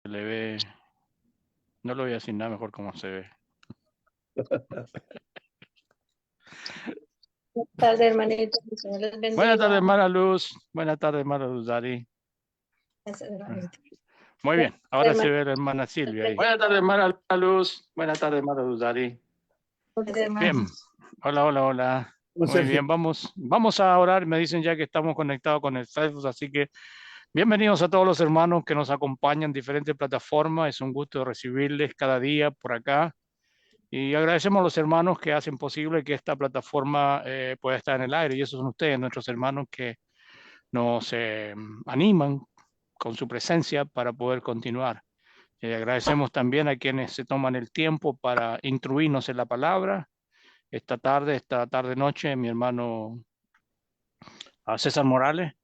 Se le ve, no le voy a decir nada mejor cómo se ve. Buenas tardes, hermanito. Que el Señor les bendiga. Buenas tardes, hermana Luz. Buenas tardes, hermana Luz Dari. Gracias, hermanito. Muy bien, ahora se Hermano. ve la hermana Silvia ahí. Buenas tardes, hermana Luz. Buenas tardes, hermana Luz Dari. Bien, hola, hola, hola. Muy bien, vamos a orar. Me dicen ya que estamos conectados con el Facebook, así que bienvenidos a todos los hermanos que nos acompañan en diferentes plataformas. Es un gusto recibirles cada día por acá. Y agradecemos a los hermanos que hacen posible que esta plataforma pueda estar en el aire. Y esos son ustedes, nuestros hermanos que nos animan con su presencia para poder continuar. Agradecemos también a quienes se toman el tiempo para instruirnos en la palabra. Esta tarde, noche, mi hermano César Morales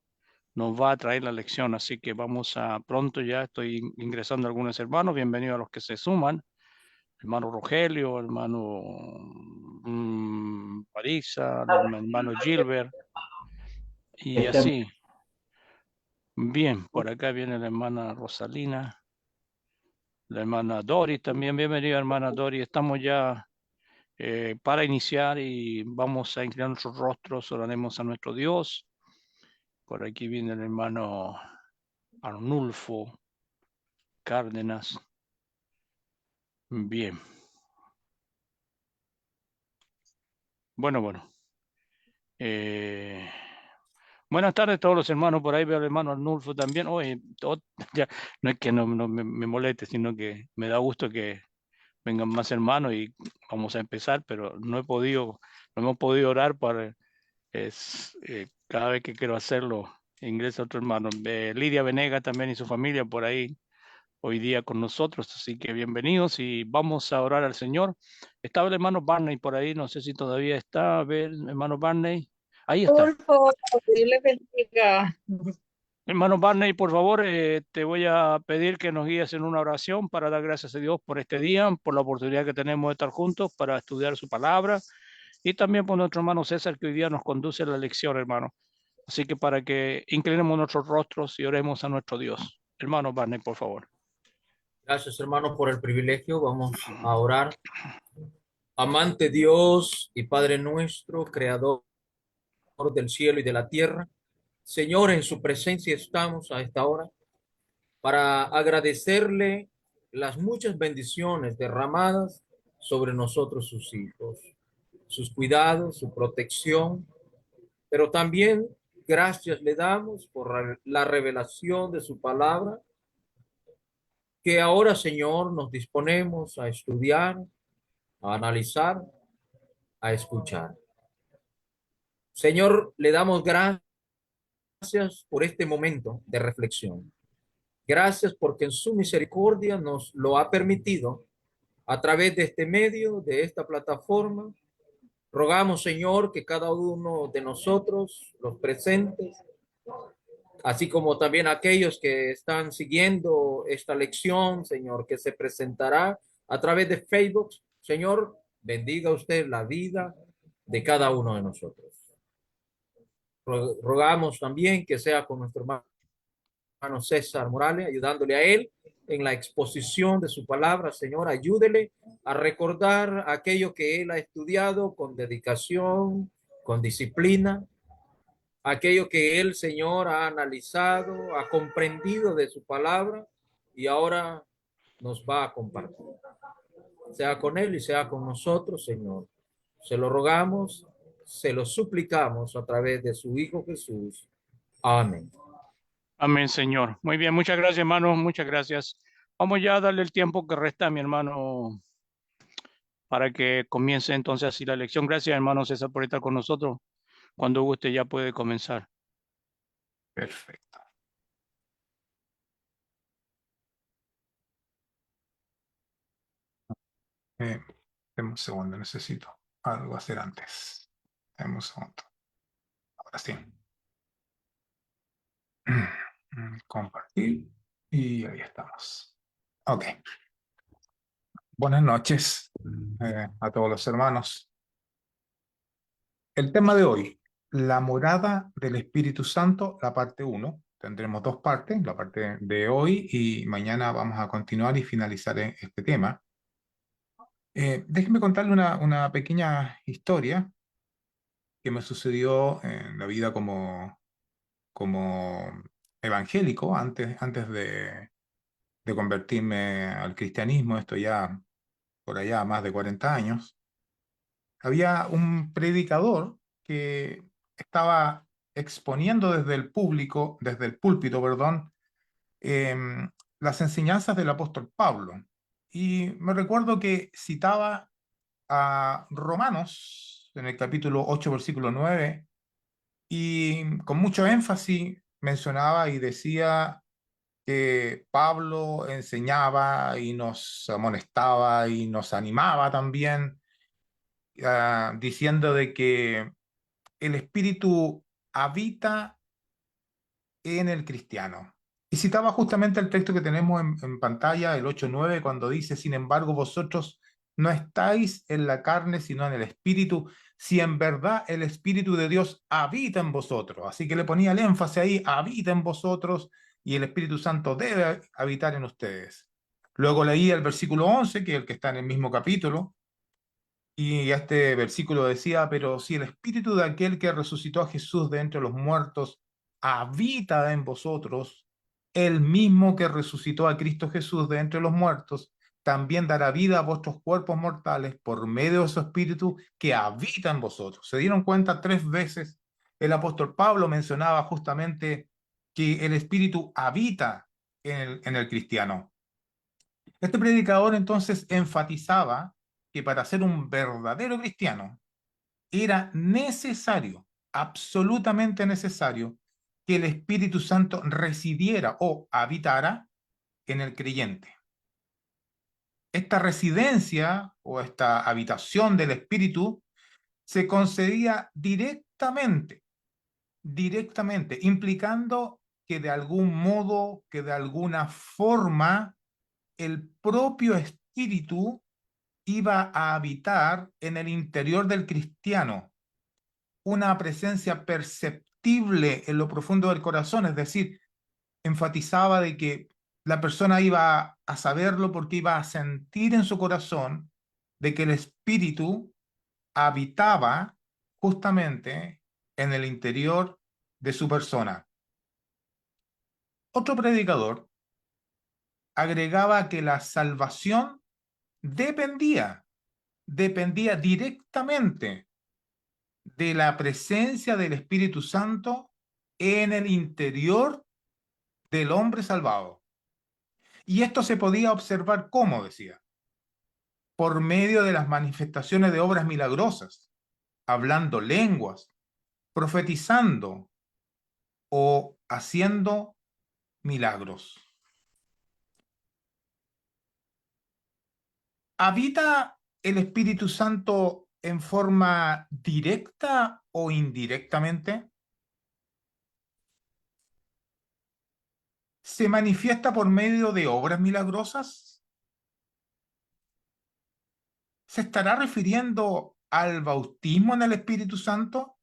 nos va a traer la lección, así que vamos a pronto ya, estoy ingresando a algunos hermanos, bienvenidos a los que se suman, hermano Rogelio, hermano Parisa, hermano Gilbert, y así. Bien, por acá viene la hermana Rosalina, la hermana Dori también, bienvenida hermana Dori, estamos ya para iniciar y vamos a inclinar nuestros rostros, oraremos a nuestro Dios. Por aquí viene el hermano Arnulfo Cárdenas. Bien. Bueno. Buenas tardes a todos los hermanos. Por ahí veo al hermano Arnulfo también. Oye, ya, no es que no me moleste, sino que me da gusto que vengan más hermanos y vamos a empezar, pero no hemos podido orar para cada vez que quiero hacerlo, ingresa otro hermano. Lidia Venega también y su familia por ahí hoy día con nosotros, así que bienvenidos y vamos a orar al Señor. Estaba el hermano Barney por ahí, no sé si todavía está, a ver, hermano Barney, ahí está. Dios le bendiga. Hermano Barney, por favor, te voy a pedir que nos guíes en una oración para dar gracias a Dios por este día, por la oportunidad que tenemos de estar juntos para estudiar su palabra y también por nuestro hermano César que hoy día nos conduce a la lección, hermano. Así que para que inclinemos nuestros rostros y oremos a nuestro Dios. Hermano Barney, por favor. Gracias, hermano, por el privilegio. Vamos a orar. Amante Dios y Padre nuestro, creador del cielo y de la tierra, Señor, en su presencia estamos a esta hora para agradecerle las muchas bendiciones derramadas sobre nosotros, sus hijos, sus cuidados, su protección, pero también gracias le damos por la revelación de su palabra, que ahora, Señor, nos disponemos a estudiar, a analizar, a escuchar. Señor, le damos gracias por este momento de reflexión. Gracias porque en su misericordia nos lo ha permitido a través de este medio, de esta plataforma. Rogamos, Señor, que cada uno de nosotros, los presentes, así como también aquellos que están siguiendo esta lección, Señor, que se presentará a través de Facebook, Señor, bendiga usted la vida de cada uno de nosotros. Rogamos también que sea con nuestro hermano César Morales, ayudándole a él en la exposición de su palabra. Señor, ayúdele a recordar aquello que él ha estudiado con dedicación, con disciplina, aquello que él, Señor, ha analizado, ha comprendido de su palabra y ahora nos va a compartir. Sea con él y sea con nosotros, Señor. Se lo rogamos, se lo suplicamos a través de su Hijo Jesús. Amén. Amén, Señor. Muy bien, muchas gracias, hermano. Muchas gracias. Vamos ya a darle el tiempo que resta a mi hermano para que comience entonces así la lección. Gracias, hermano César, por estar con nosotros. Cuando guste ya puede comenzar. Perfecto. Deme un segundo, necesito algo hacer antes. Deme un segundo. Ahora sí. Compartir y ahí estamos. Ok. Buenas noches a todos los hermanos. El tema de hoy, la morada del Espíritu Santo, la parte 1. Tendremos dos partes, la parte de hoy y mañana vamos a continuar y finalizar este tema. Déjenme contarle una pequeña historia que me sucedió en la vida como evangélico antes de convertirme al cristianismo, esto ya por allá más de 40 años. Había un predicador que estaba exponiendo desde el púlpito, perdón, las enseñanzas del apóstol Pablo. Y me recuerdo que citaba a Romanos en el capítulo 8, versículo 9, y con mucho énfasis mencionaba y decía que Pablo enseñaba y nos amonestaba y nos animaba también, diciendo de que el Espíritu habita en el cristiano. Y citaba justamente el texto que tenemos en pantalla, el 8:9, cuando dice: sin embargo, vosotros no estáis en la carne, sino en el Espíritu, si en verdad el Espíritu de Dios habita en vosotros. Así que le ponía el énfasis ahí: habita en vosotros, y el Espíritu Santo debe habitar en ustedes. Luego leía el versículo 11, que es el que está en el mismo capítulo, y este versículo decía: pero si el espíritu de aquel que resucitó a Jesús de entre los muertos habita en vosotros, el mismo que resucitó a Cristo Jesús de entre los muertos, también dará vida a vuestros cuerpos mortales por medio de su espíritu que habita en vosotros. ¿Se dieron cuenta? 3 veces el apóstol Pablo mencionaba justamente que el espíritu habita en el cristiano. Este predicador entonces enfatizaba que para ser un verdadero cristiano era necesario, absolutamente necesario, que el Espíritu Santo residiera o habitara en el creyente. Esta residencia o esta habitación del Espíritu se concedía directamente, implicando que de algún modo, que de alguna forma, el propio Espíritu iba a habitar en el interior del cristiano, una presencia perceptible en lo profundo del corazón, es decir, enfatizaba de que la persona iba a saberlo porque iba a sentir en su corazón de que el Espíritu habitaba justamente en el interior de su persona. Otro predicador agregaba que la salvación dependía directamente de la presencia del Espíritu Santo en el interior del hombre salvado. Y esto se podía observar, ¿cómo decía? Por medio de las manifestaciones de obras milagrosas, hablando lenguas, profetizando o haciendo milagros. ¿Habita el Espíritu Santo en forma directa o indirectamente? ¿Se manifiesta por medio de obras milagrosas? ¿Se estará refiriendo al bautismo en el Espíritu Santo?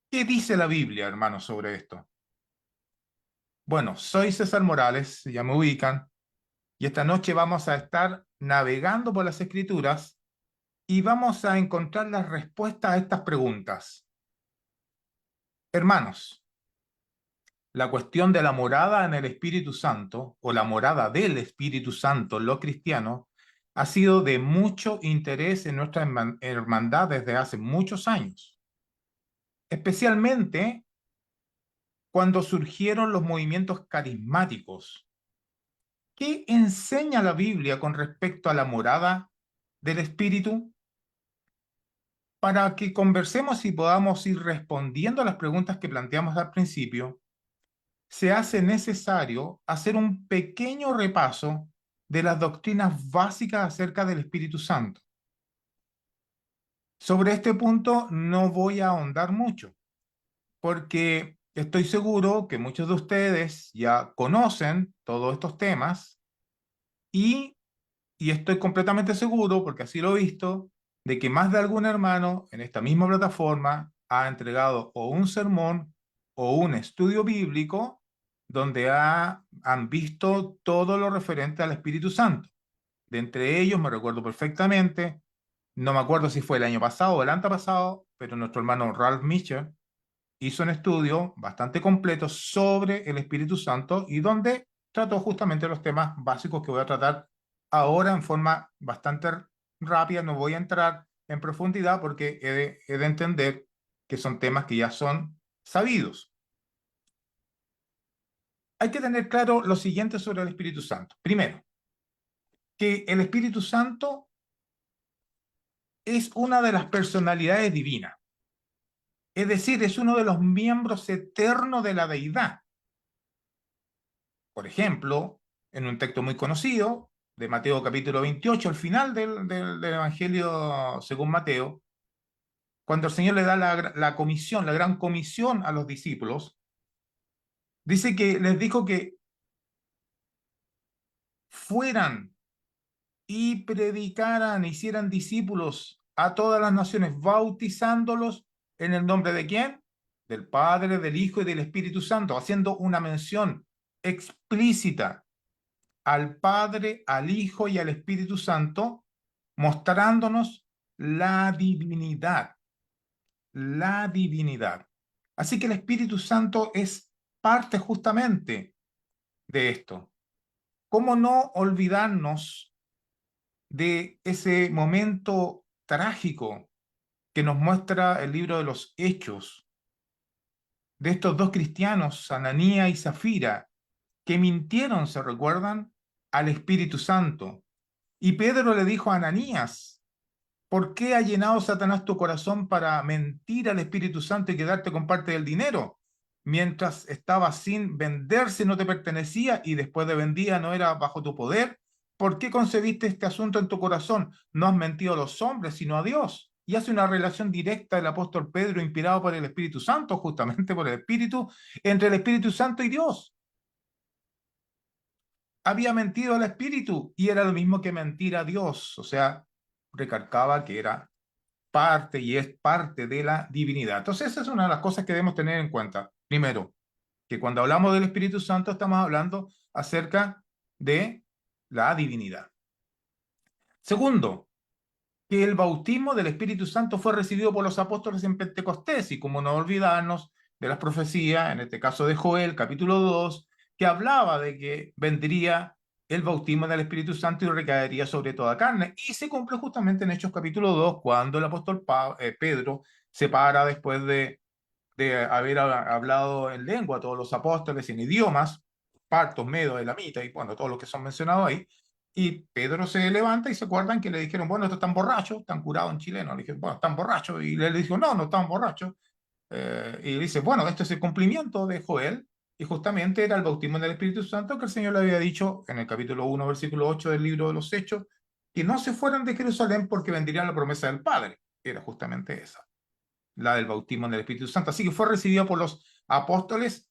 ¿Qué dice la Biblia, hermanos, sobre esto? Bueno, soy César Morales, ya me ubican, y esta noche vamos a estar navegando por las Escrituras y vamos a encontrar las respuestas a estas preguntas. Hermanos, la cuestión de la morada en el Espíritu Santo, o la morada del Espíritu Santo en los cristianos, ha sido de mucho interés en nuestra hermandad desde hace muchos años, especialmente cuando surgieron los movimientos carismáticos. ¿Qué enseña la Biblia con respecto a la morada del Espíritu? Para que conversemos y podamos ir respondiendo a las preguntas que planteamos al principio, se hace necesario hacer un pequeño repaso de las doctrinas básicas acerca del Espíritu Santo. Sobre este punto no voy a ahondar mucho, porque estoy seguro que muchos de ustedes ya conocen todos estos temas y estoy completamente seguro, porque así lo he visto, de que más de algún hermano en esta misma plataforma ha entregado o un sermón o un estudio bíblico donde han visto todo lo referente al Espíritu Santo. De entre ellos, me recuerdo perfectamente, no me acuerdo si fue el año pasado o el antepasado, pero nuestro hermano Ralph Mischer hizo un estudio bastante completo sobre el Espíritu Santo y donde trató justamente los temas básicos que voy a tratar ahora en forma bastante rápida. No voy a entrar en profundidad porque he de entender que son temas que ya son sabidos. Hay que tener claro lo siguiente sobre el Espíritu Santo. Primero, que el Espíritu Santo es una de las personalidades divinas. Es decir, es uno de los miembros eternos de la deidad. Por ejemplo, en un texto muy conocido de Mateo capítulo 28, al final del Evangelio según Mateo, cuando el Señor le da la comisión, la gran comisión a los discípulos, dice que les dijo que fueran y predicaran, hicieran discípulos a todas las naciones, bautizándolos en el nombre de ¿quién? Del Padre, del Hijo y del Espíritu Santo, haciendo una mención explícita al Padre, al Hijo y al Espíritu Santo, mostrándonos la divinidad, la divinidad. Así que el Espíritu Santo es parte justamente de esto. ¿Cómo no olvidarnos de ese momento trágico que nos muestra el libro de los Hechos, de estos dos cristianos, Ananías y Zafira, que mintieron, ¿se recuerdan?, al Espíritu Santo? Y Pedro le dijo a Ananías, ¿por qué ha llenado Satanás tu corazón para mentir al Espíritu Santo y quedarte con parte del dinero? Mientras estaba sin venderse no te pertenecía y después de vendida no era bajo tu poder. ¿Por qué concebiste este asunto en tu corazón? No has mentido a los hombres, sino a Dios. Y hace una relación directa el apóstol Pedro, inspirado por el Espíritu Santo, justamente por el Espíritu, entre el Espíritu Santo y Dios. Había mentido al Espíritu y era lo mismo que mentir a Dios. O sea, recalcaba que era parte y es parte de la divinidad. Entonces, esa es una de las cosas que debemos tener en cuenta. Primero, que cuando hablamos del Espíritu Santo estamos hablando acerca de la divinidad. Segundo, que el bautismo del Espíritu Santo fue recibido por los apóstoles en Pentecostés, y como no olvidarnos de las profecías, en este caso de Joel, capítulo 2, que hablaba de que vendría el bautismo del Espíritu Santo y recaería sobre toda carne, y se cumple justamente en Hechos capítulo 2, cuando el apóstol Pedro se para después de haber hablado en lengua a todos los apóstoles, en idiomas, partos, medos, elamitas, y bueno, todos los que son mencionados ahí, y Pedro se levanta y se acuerdan que le dijeron, bueno, estos están borrachos, están curados en chileno. Le dijeron, bueno, están borrachos. Y le dijo, no, no están borrachos. Y dice, bueno, esto es el cumplimiento de Joel. Y justamente era el bautismo del Espíritu Santo que el Señor le había dicho en el capítulo 1, versículo 8 del libro de los Hechos, que no se fueran de Jerusalén porque vendría la promesa del Padre. Era justamente esa, la del bautismo del Espíritu Santo. Así que fue recibido por los apóstoles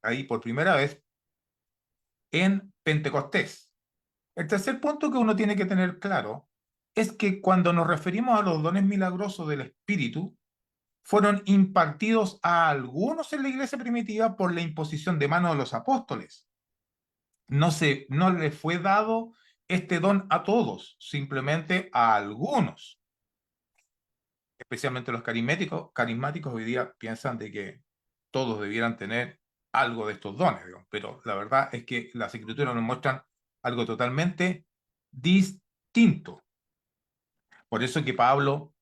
ahí por primera vez en Pentecostés. El tercer punto que uno tiene que tener claro es que cuando nos referimos a los dones milagrosos del Espíritu, fueron impartidos a algunos en la iglesia primitiva por la imposición de manos de los apóstoles. No le fue dado este don a todos, simplemente a algunos. Especialmente los carismáticos hoy día piensan de que todos debieran tener algo de estos dones, digamos, pero la verdad es que las escrituras nos muestran algo totalmente distinto. Por eso que Pablo,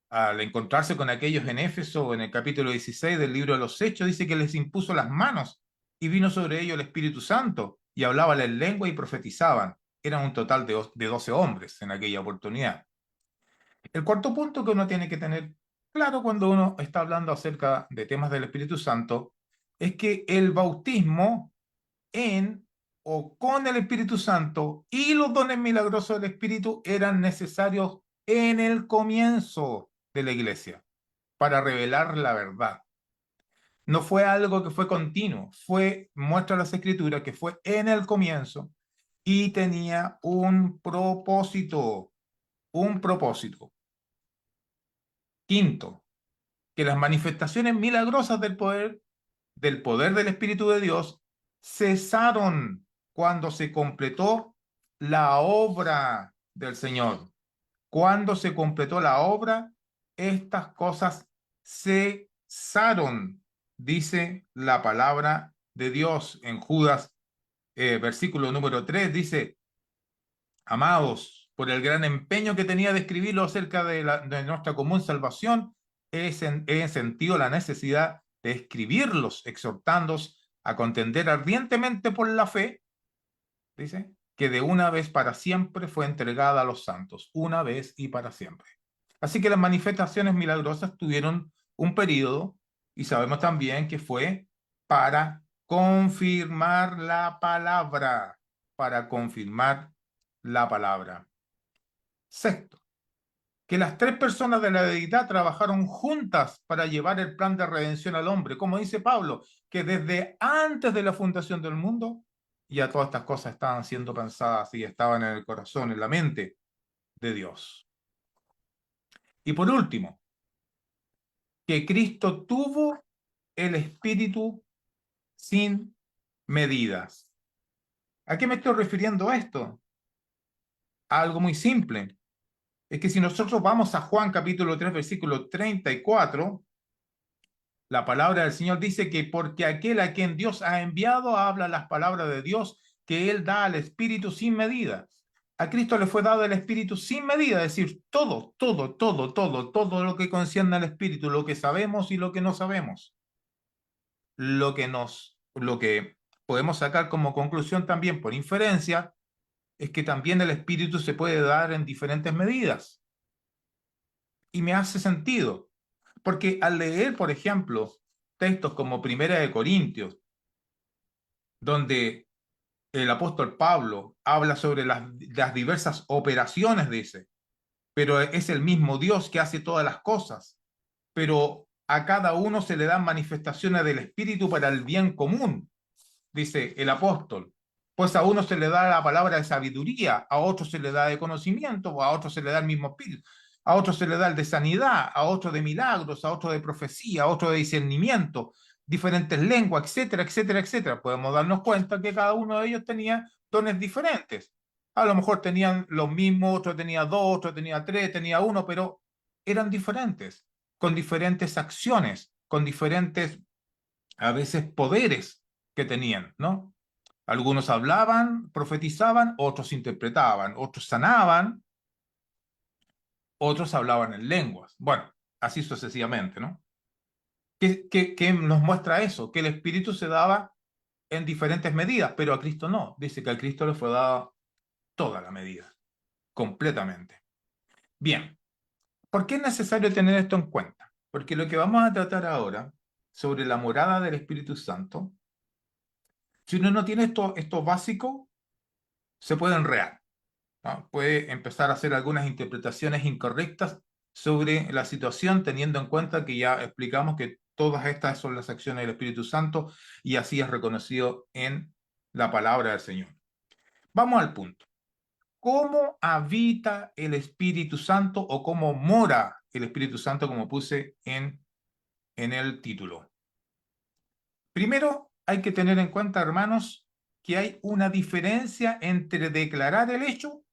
al encontrarse con aquellos en Éfeso, en el capítulo 16 del libro de los Hechos, dice que les impuso las manos y vino sobre ellos el Espíritu Santo y hablaban en lengua y profetizaban. Eran un total de 12 hombres en aquella oportunidad. El cuarto punto que uno tiene que tener claro cuando uno está hablando acerca de temas del Espíritu Santo es que el bautismo en o con el Espíritu Santo y los dones milagrosos del Espíritu eran necesarios en el comienzo de la iglesia para revelar la verdad. No fue algo que fue continuo, muestra las escrituras que fue en el comienzo y tenía un propósito, un propósito. Quinto, que las manifestaciones milagrosas del poder del poder del Espíritu de Dios cesaron cuando se completó la obra del Señor. Cuando se completó la obra, estas cosas cesaron, dice la palabra de Dios en Judas, versículo número 3, dice: amados, por el gran empeño que tenía de escribirlo acerca de nuestra común salvación, he sentido la necesidad de escribirlos, exhortándoos a contender ardientemente por la fe, dice, que de una vez para siempre fue entregada a los santos, una vez y para siempre. Así que las manifestaciones milagrosas tuvieron un periodo, y sabemos también que fue para confirmar la palabra, para confirmar la palabra. Sexto, que las tres personas de la deidad trabajaron juntas para llevar el plan de redención al hombre, como dice Pablo, que desde antes de la fundación del mundo, ya todas estas cosas estaban siendo pensadas y estaban en el corazón, en la mente de Dios. Y por último, que Cristo tuvo el Espíritu sin medidas. ¿A qué me estoy refiriendo a esto? A algo muy simple. Es que si nosotros vamos a Juan capítulo 3, versículo 34, la palabra del Señor dice que porque aquel a quien Dios ha enviado habla las palabras de Dios que Él da al Espíritu sin medida. A Cristo le fue dado el Espíritu sin medida, es decir, todo lo que concierne al Espíritu, lo que sabemos y lo que no sabemos. Lo que podemos sacar como conclusión también por inferencia es que también el Espíritu se puede dar en diferentes medidas. Y me hace sentido, porque al leer, por ejemplo, textos como Primera de Corintios, donde el apóstol Pablo habla sobre las diversas operaciones, dice, pero es el mismo Dios que hace todas las cosas, pero a cada uno se le dan manifestaciones del Espíritu para el bien común, dice el apóstol. Pues a uno se le da la palabra de sabiduría, a otro se le da de conocimiento, a otro se le da el mismo espíritu, a otro se le da el de sanidad, a otro de milagros, a otro de profecía, a otro de discernimiento, diferentes lenguas, etcétera, etcétera, etcétera. Podemos darnos cuenta que cada uno de ellos tenía dones diferentes. A lo mejor tenían los mismos, otro tenía dos, otro tenía tres, tenía uno, pero eran diferentes, con diferentes acciones, con diferentes, a veces, poderes que tenían, ¿no? Algunos hablaban, profetizaban, otros interpretaban, otros sanaban, otros hablaban en lenguas. Bueno, así sucesivamente, ¿no? ¿Qué nos muestra eso? Que el Espíritu se daba en diferentes medidas, pero a Cristo no. Dice que a Cristo le fue dada toda la medida, completamente. Bien, ¿por qué es necesario tener esto en cuenta? Porque lo que vamos a tratar ahora sobre la morada del Espíritu Santo, si uno no tiene esto básico, se puede enredar, ¿no? Puede empezar a hacer algunas interpretaciones incorrectas sobre la situación, teniendo en cuenta que ya explicamos que todas estas son las acciones del Espíritu Santo y así es reconocido en la palabra del Señor. Vamos al punto. ¿Cómo habita el Espíritu Santo o cómo mora el Espíritu Santo, como puse en el título? Primero, hay que tener en cuenta, hermanos, que hay una diferencia entre declarar el hecho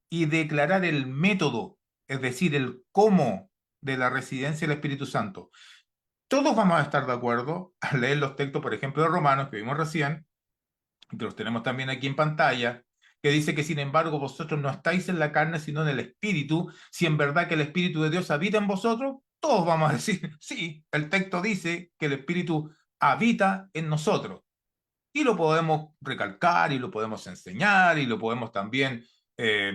y declarar el método, es decir, el cómo de la residencia del Espíritu Santo. Todos vamos a estar de acuerdo al leer los textos, por ejemplo, de Romanos, que vimos recién, que los tenemos también aquí en pantalla, que dice que sin embargo vosotros no estáis en la carne, sino en el Espíritu. Si en verdad que el Espíritu de Dios habita en vosotros, todos vamos a decir, sí, el texto dice que el Espíritu habita en nosotros. Y lo podemos recalcar y lo podemos enseñar y lo podemos también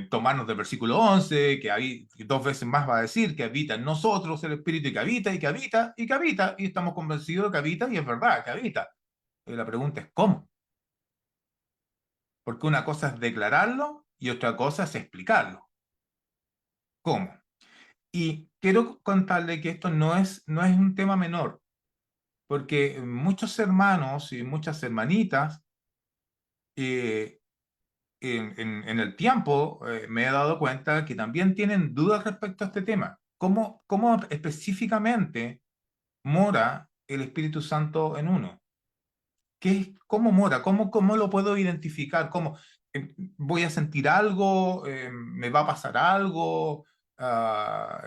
tomarnos del versículo 11, que ahí 2 veces más va a decir que habita en nosotros el Espíritu y que habita y que habita y que habita, y estamos convencidos de que habita y es verdad que habita. Y la pregunta es ¿cómo? Porque una cosa es declararlo y otra cosa es explicarlo. ¿Cómo? Y quiero contarle que esto no es un tema menor, porque muchos hermanos y muchas hermanitas en el tiempo me he dado cuenta que también tienen dudas respecto a este tema. ¿Cómo específicamente mora el Espíritu Santo en uno? ¿Cómo mora? ¿Cómo lo puedo identificar? ¿Voy a sentir algo? ¿Me va a pasar algo? Ah,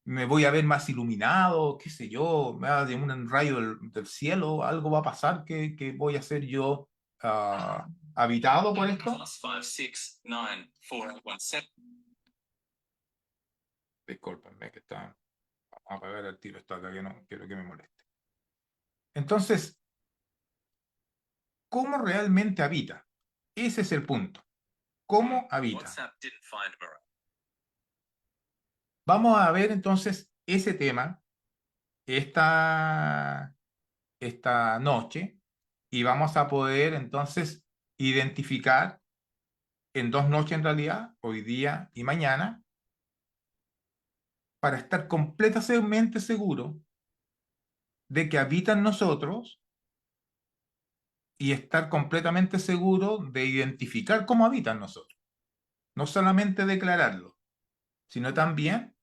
¿Me voy a ver más iluminado? ¿Qué sé yo? ¿Me va a llegar un rayo del cielo? ¿Algo va a pasar que voy a ser yo habitado por esto? Discúlpenme que está... Vamos a apagar el tiro esto acá, que no quiero que me moleste. Entonces, ¿cómo realmente habita? Ese es el punto. ¿Cómo habita? Vamos a ver entonces ese tema esta noche y vamos a poder entonces identificar en 2 noches en realidad, hoy día y mañana, para estar completamente seguro de que habita en nosotros y estar completamente seguro de identificar cómo habita en nosotros. No solamente declararlo, sino también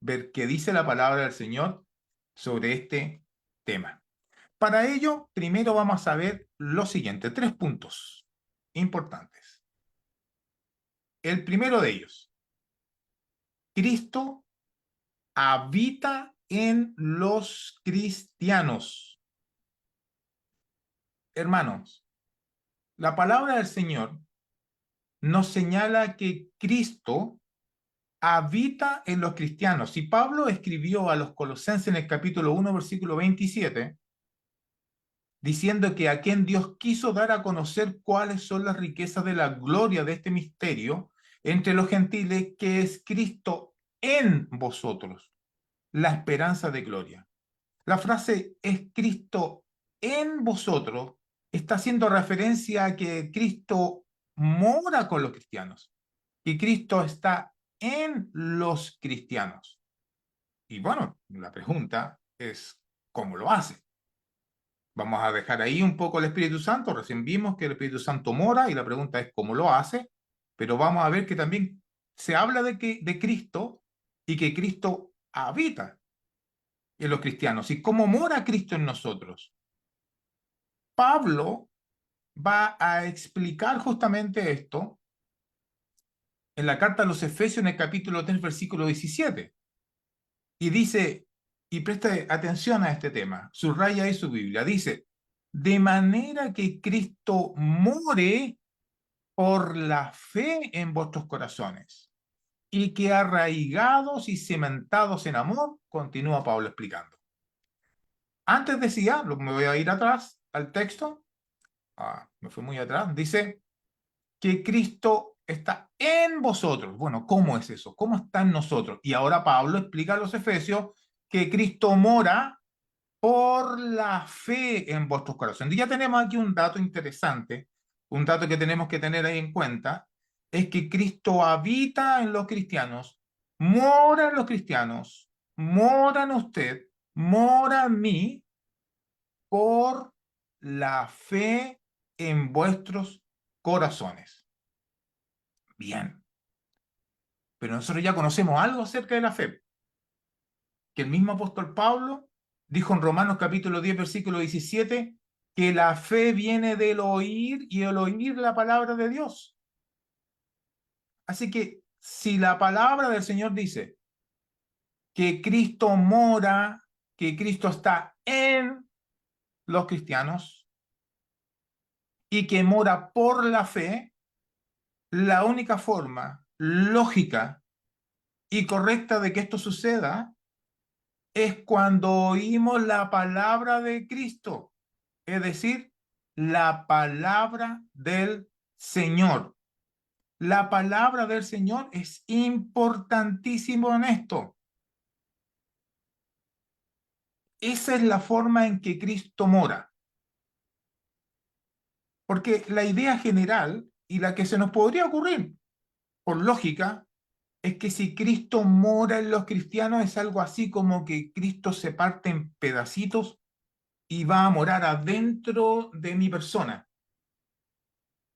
ver qué dice la palabra del Señor sobre este tema. Para ello, primero vamos a ver lo siguiente, 3 puntos importantes. El primero de ellos, Cristo habita en los cristianos. Hermanos, la palabra del Señor nos señala que Cristo habita en los cristianos. Y Pablo escribió a los Colosenses en el capítulo 1, versículo 27, diciendo que a quien Dios quiso dar a conocer cuáles son las riquezas de la gloria de este misterio entre los gentiles, que es Cristo en vosotros, la esperanza de gloria. La frase es Cristo en vosotros está haciendo referencia a que Cristo mora con los cristianos, y Cristo está en los cristianos. Y bueno, la pregunta es, ¿cómo lo hace? Vamos a dejar ahí un poco el Espíritu Santo. Recién vimos que el Espíritu Santo mora y la pregunta es cómo lo hace, pero vamos a ver que también se habla de Cristo y que Cristo habita en los cristianos. ¿Y cómo mora Cristo en nosotros? Pablo va a explicar justamente esto en la carta a los Efesios en el capítulo 3, versículo 17. Y dice, y preste atención a este tema, subraya ahí su Biblia, dice, de manera que Cristo more por la fe en vuestros corazones, y que arraigados y cimentados en amor, continúa Pablo explicando. Antes decía, me voy a ir atrás al texto, me fui muy atrás, dice que Cristo está en vosotros. Bueno, ¿cómo es eso? ¿Cómo está en nosotros? Y ahora Pablo explica a los Efesios que Cristo mora por la fe en vuestros corazones. Y ya tenemos aquí un dato interesante, un dato que tenemos que tener ahí en cuenta, es que Cristo habita en los cristianos, mora en los cristianos, mora en usted, mora en mí, por la fe en vuestros corazones. Bien. Pero nosotros ya conocemos algo acerca de la fe, que el mismo apóstol Pablo dijo en Romanos capítulo 10, versículo 17, que la fe viene del oír y el oír la palabra de Dios. Así que si la palabra del Señor dice que Cristo mora, que Cristo está en los cristianos y que mora por la fe, la única forma lógica y correcta de que esto suceda es cuando oímos la palabra de Cristo, es decir, la palabra del Señor. La palabra del Señor es importantísimo en esto. Esa es la forma en que Cristo mora. Porque la idea general y la que se nos podría ocurrir, por lógica, es que si Cristo mora en los cristianos es algo así como que Cristo se parte en pedacitos y va a morar adentro de mi persona.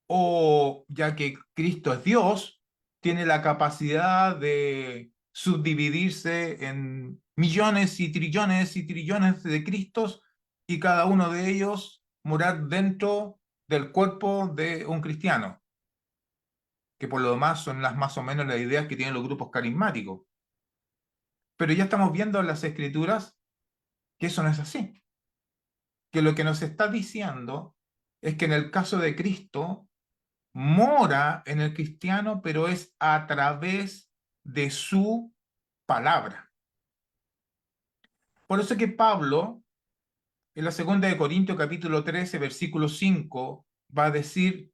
O ya que Cristo es Dios, tiene la capacidad de subdividirse en millones y trillones de Cristos y cada uno de ellos morar dentro del cuerpo de un cristiano, que por lo demás son las más o menos las ideas que tienen los grupos carismáticos. Pero ya estamos viendo en las Escrituras que eso no es así. Que lo que nos está diciendo es que en el caso de Cristo, mora en el cristiano, pero es a través de su palabra. Por eso que Pablo, en la segunda de Corintios capítulo 13, versículo 5, va a decir,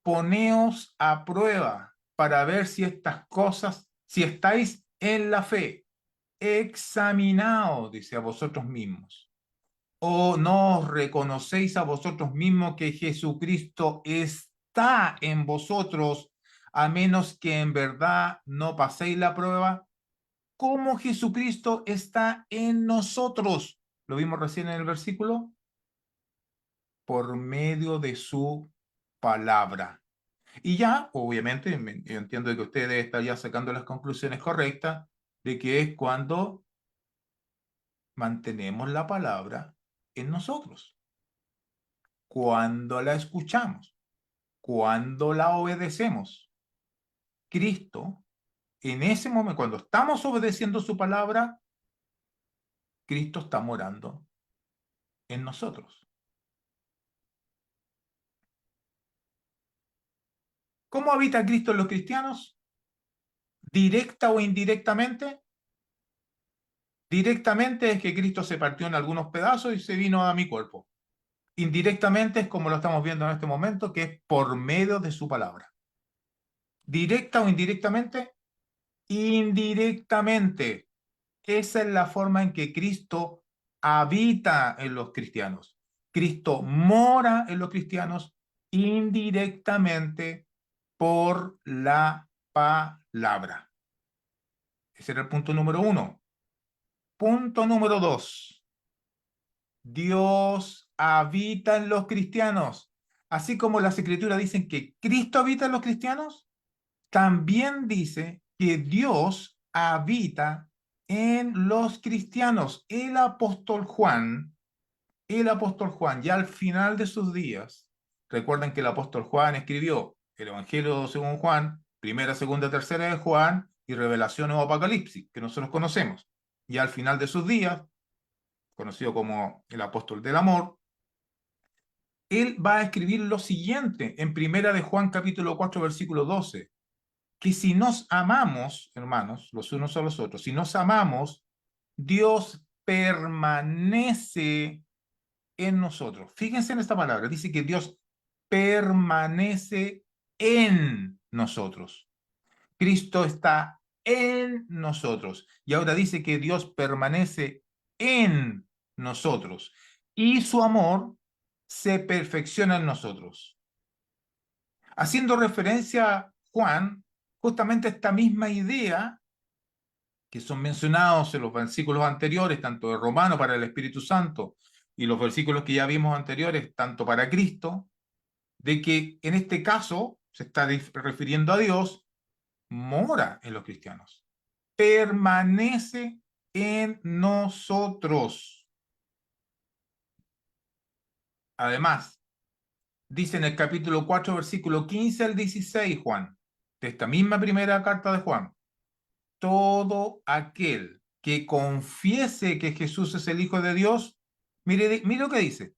poneos a prueba para ver si estas cosas, si estáis en la fe, examinaos, dice, a vosotros mismos. ¿O no os reconocéis a vosotros mismos que Jesucristo está en vosotros, a menos que en verdad no paséis la prueba? ¿Cómo Jesucristo está en nosotros? Lo vimos recién en el versículo. Por medio de su palabra. Y ya, obviamente, yo entiendo que ustedes están ya sacando las conclusiones correctas de que es cuando mantenemos la palabra en nosotros, cuando la escuchamos, cuando la obedecemos. Cristo, en ese momento, cuando estamos obedeciendo su palabra, Cristo está morando en nosotros. ¿Cómo habita Cristo en los cristianos? ¿Directa o indirectamente? Directamente es que Cristo se partió en algunos pedazos y se vino a mi cuerpo. Indirectamente es como lo estamos viendo en este momento, que es por medio de su palabra. Directa o indirectamente, indirectamente. Esa es la forma en que Cristo habita en los cristianos. Cristo mora en los cristianos indirectamente por la palabra. Ese era el punto número 1. Punto número 2. Dios habita en los cristianos. Así como las escrituras dicen que Cristo habita en los cristianos, también dice que Dios habita en los cristianos. El apóstol Juan, ya al final de sus días, recuerden que el apóstol Juan escribió el Evangelio según Juan, primera, segunda, tercera de Juan y Revelación o Apocalipsis, que nosotros conocemos. Ya al final de sus días, conocido como el apóstol del amor, él va a escribir lo siguiente en primera de Juan capítulo 4 versículo 12, que si nos amamos, hermanos, los unos a los otros, si nos amamos, Dios permanece en nosotros. Fíjense en esta palabra, dice que Dios permanece en nosotros. Cristo está en nosotros. Y ahora dice que Dios permanece en nosotros. Y su amor se perfecciona en nosotros. Haciendo referencia a Juan, justamente esta misma idea que son mencionados en los versículos anteriores, tanto de Romano para el Espíritu Santo y los versículos que ya vimos anteriores, tanto para Cristo, de que en este caso se está refiriendo a Dios, mora en los cristianos, permanece en nosotros. Además, dice en el capítulo 4, versículo 15 al 16, Juan, de esta misma primera carta de Juan, todo aquel que confiese que Jesús es el Hijo de Dios, mire lo que dice,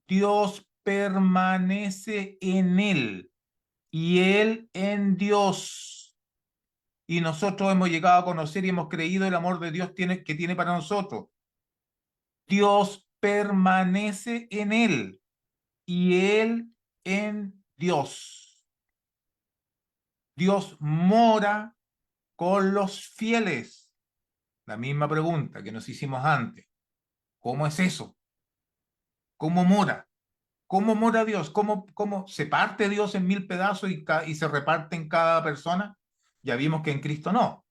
Dios permanece en él y él en Dios. Y nosotros hemos llegado a conocer y hemos creído el amor de Dios que tiene para nosotros. Dios permanece en él y él en Dios. Dios mora con los fieles. La misma pregunta que nos hicimos antes. ¿Cómo es eso? ¿Cómo mora? ¿Cómo mora Dios? ¿Cómo se parte Dios en 1000 pedazos y se reparte en cada persona? Ya vimos que en Cristo no.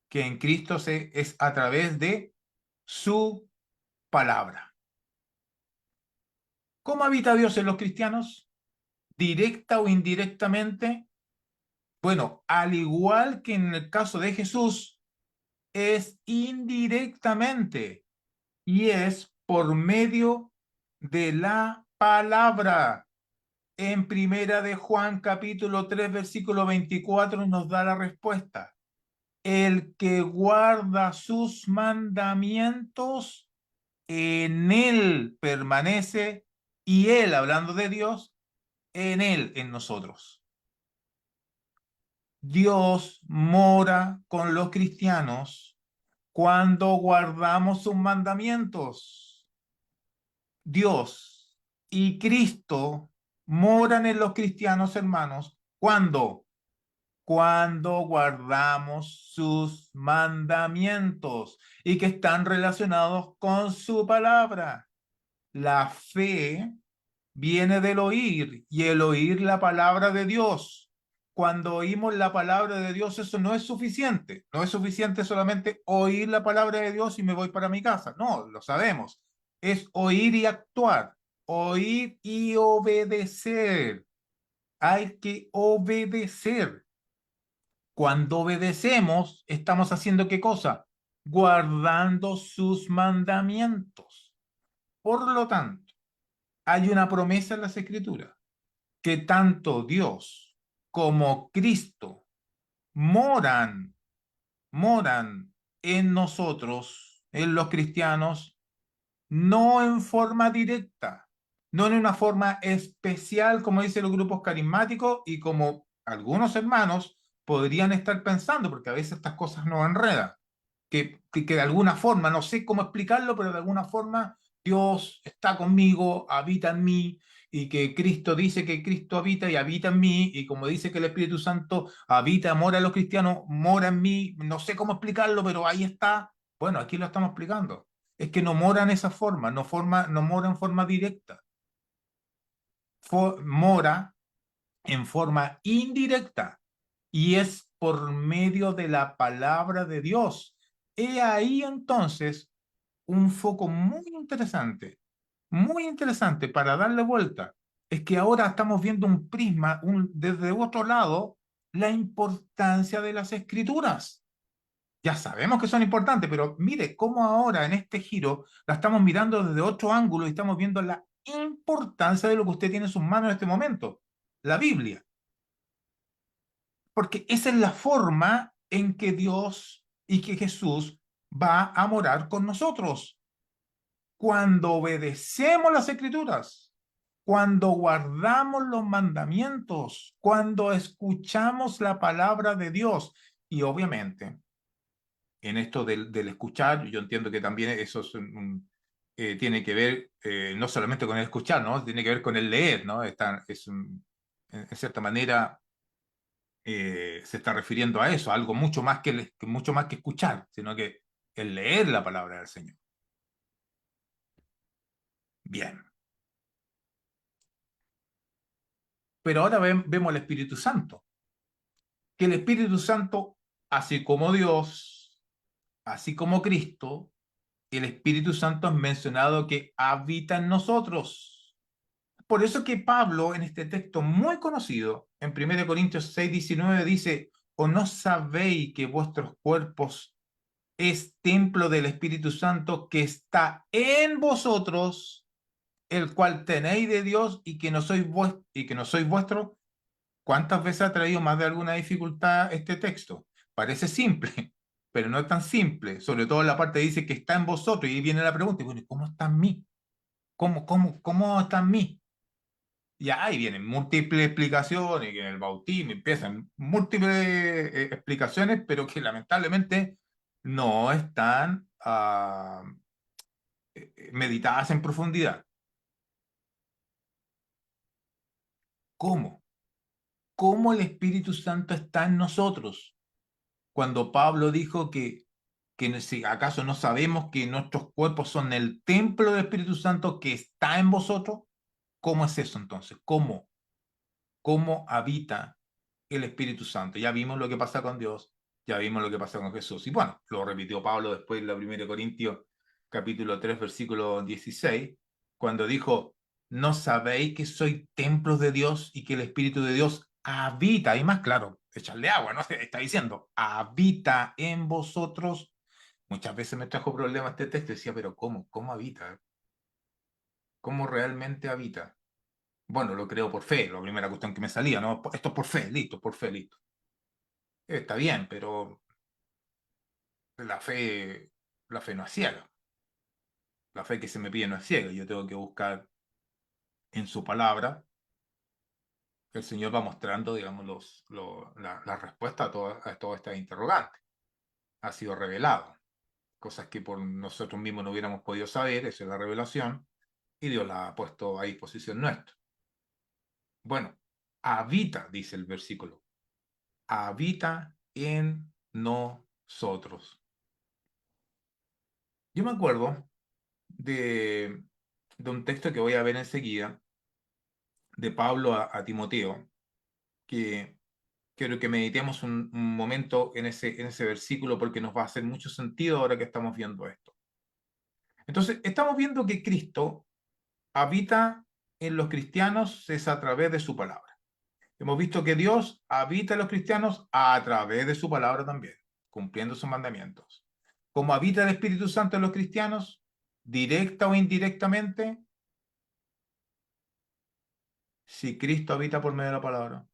Que en Cristo es a través de su palabra. ¿Cómo habita Dios en los cristianos? ¿Directa o indirectamente? Bueno, al igual que en el caso de Jesús, es indirectamente y es por medio de la palabra. En Primera de Juan, capítulo 3, versículo 24, nos da la respuesta. El que guarda sus mandamientos, en él permanece, y él, hablando de Dios, en él, en nosotros. Dios mora con los cristianos cuando guardamos sus mandamientos. Dios y Cristo moran en los cristianos, hermanos, cuando guardamos sus mandamientos y que están relacionados con su palabra. La fe viene del oír y el oír la palabra de Dios. Cuando oímos la palabra de Dios, eso no es suficiente. No es suficiente solamente oír la palabra de Dios y me voy para mi casa. No, lo sabemos. Es oír y actuar, oír y obedecer. Hay que obedecer. Cuando obedecemos, estamos haciendo ¿qué cosa? Guardando sus mandamientos. Por lo tanto, hay una promesa en las Escrituras, que tanto Dios como Cristo moran en nosotros, en los cristianos, no en forma directa, no en una forma especial, como dicen los grupos carismáticos y como algunos hermanos podrían estar pensando, porque a veces estas cosas nos enredan, que de alguna forma, no sé cómo explicarlo, pero de alguna forma Dios está conmigo, habita en mí, y que Cristo dice que Cristo habita y habita en mí, y como dice que el Espíritu Santo habita, mora en los cristianos, mora en mí, no sé cómo explicarlo, pero ahí está. Bueno, aquí lo estamos explicando. Es que no mora en esa forma, no mora en forma directa, mora en forma indirecta y es por medio de la palabra de Dios. He ahí entonces un foco muy interesante para darle vuelta. Es que ahora estamos viendo un prisma, desde otro lado, la importancia de las escrituras. Ya sabemos que son importantes, pero mire cómo ahora en este giro la estamos mirando desde otro ángulo y estamos viendo la importancia de lo que usted tiene en sus manos en este momento, la Biblia. Porque esa es la forma en que Dios y que Jesús va a morar con nosotros. Cuando obedecemos las Escrituras, cuando guardamos los mandamientos, cuando escuchamos la palabra de Dios y obviamente en esto del escuchar, yo entiendo que también eso es tiene que ver no solamente con el escuchar, ¿no? Tiene que ver con el leer, ¿no? En cierta manera se está refiriendo a eso, a algo mucho más que escuchar, sino que el leer la palabra del Señor. Bien. Pero ahora vemos al Espíritu Santo, que el Espíritu Santo, así como Dios, así como Cristo, el Espíritu Santo es mencionado que habita en nosotros. Por eso que Pablo, en este texto muy conocido, en 1 Corintios 6:19, dice, ¿o no sabéis que vuestros cuerpos es templo del Espíritu Santo que está en vosotros, el cual tenéis de Dios y que no sois vuestro? ¿Cuántas veces ha traído más de alguna dificultad este texto? Parece simple, pero no es tan simple. Sobre todo la parte dice que está en vosotros y ahí viene la pregunta, bueno, ¿cómo está en mí? ¿Cómo está en mí? Y ahí vienen múltiples explicaciones, que en el bautismo empiezan múltiples explicaciones, pero que lamentablemente no están meditadas en profundidad. ¿Cómo? ¿Cómo el Espíritu Santo está en nosotros? Cuando Pablo dijo que si acaso no sabemos que nuestros cuerpos son el templo del Espíritu Santo que está en vosotros, ¿cómo es eso entonces? ¿Cómo habita el Espíritu Santo? Ya vimos lo que pasa con Dios, ya vimos lo que pasa con Jesús. Y bueno, lo repitió Pablo después en la 1 Corintios capítulo 3, versículo 16, cuando dijo, ¿no sabéis que soy templo de Dios y que el Espíritu de Dios habita? Y más claro, echarle agua, ¿no? Está diciendo, habita en vosotros. Muchas veces me trajo problemas este texto y decía, pero ¿cómo? ¿Cómo habita? ¿Cómo realmente habita? Bueno, lo creo por fe, la primera cuestión que me salía, ¿no? Esto es por fe, listo, por fe, listo. Está bien, pero la fe, la fe no es ciega. La fe que se me pide no es ciega. Yo tengo que buscar en su palabra. El Señor va mostrando, digamos, la respuesta a todas estas interrogantes. Ha sido revelado. Cosas que por nosotros mismos no hubiéramos podido saber, esa es la revelación, y Dios la ha puesto a disposición nuestra. Bueno, habita, dice el versículo, habita en nosotros. Yo me acuerdo de un texto que voy a ver enseguida, de Pablo a Timoteo, que quiero que meditemos un momento en ese versículo porque nos va a hacer mucho sentido ahora que estamos viendo esto. Entonces, estamos viendo que Cristo habita en los cristianos es a través de su palabra. Hemos visto que Dios habita en los cristianos a través de su palabra también, cumpliendo sus mandamientos. ¿Cómo habita el Espíritu Santo en los cristianos? Directa o indirectamente, si Cristo habita por medio de la palabra.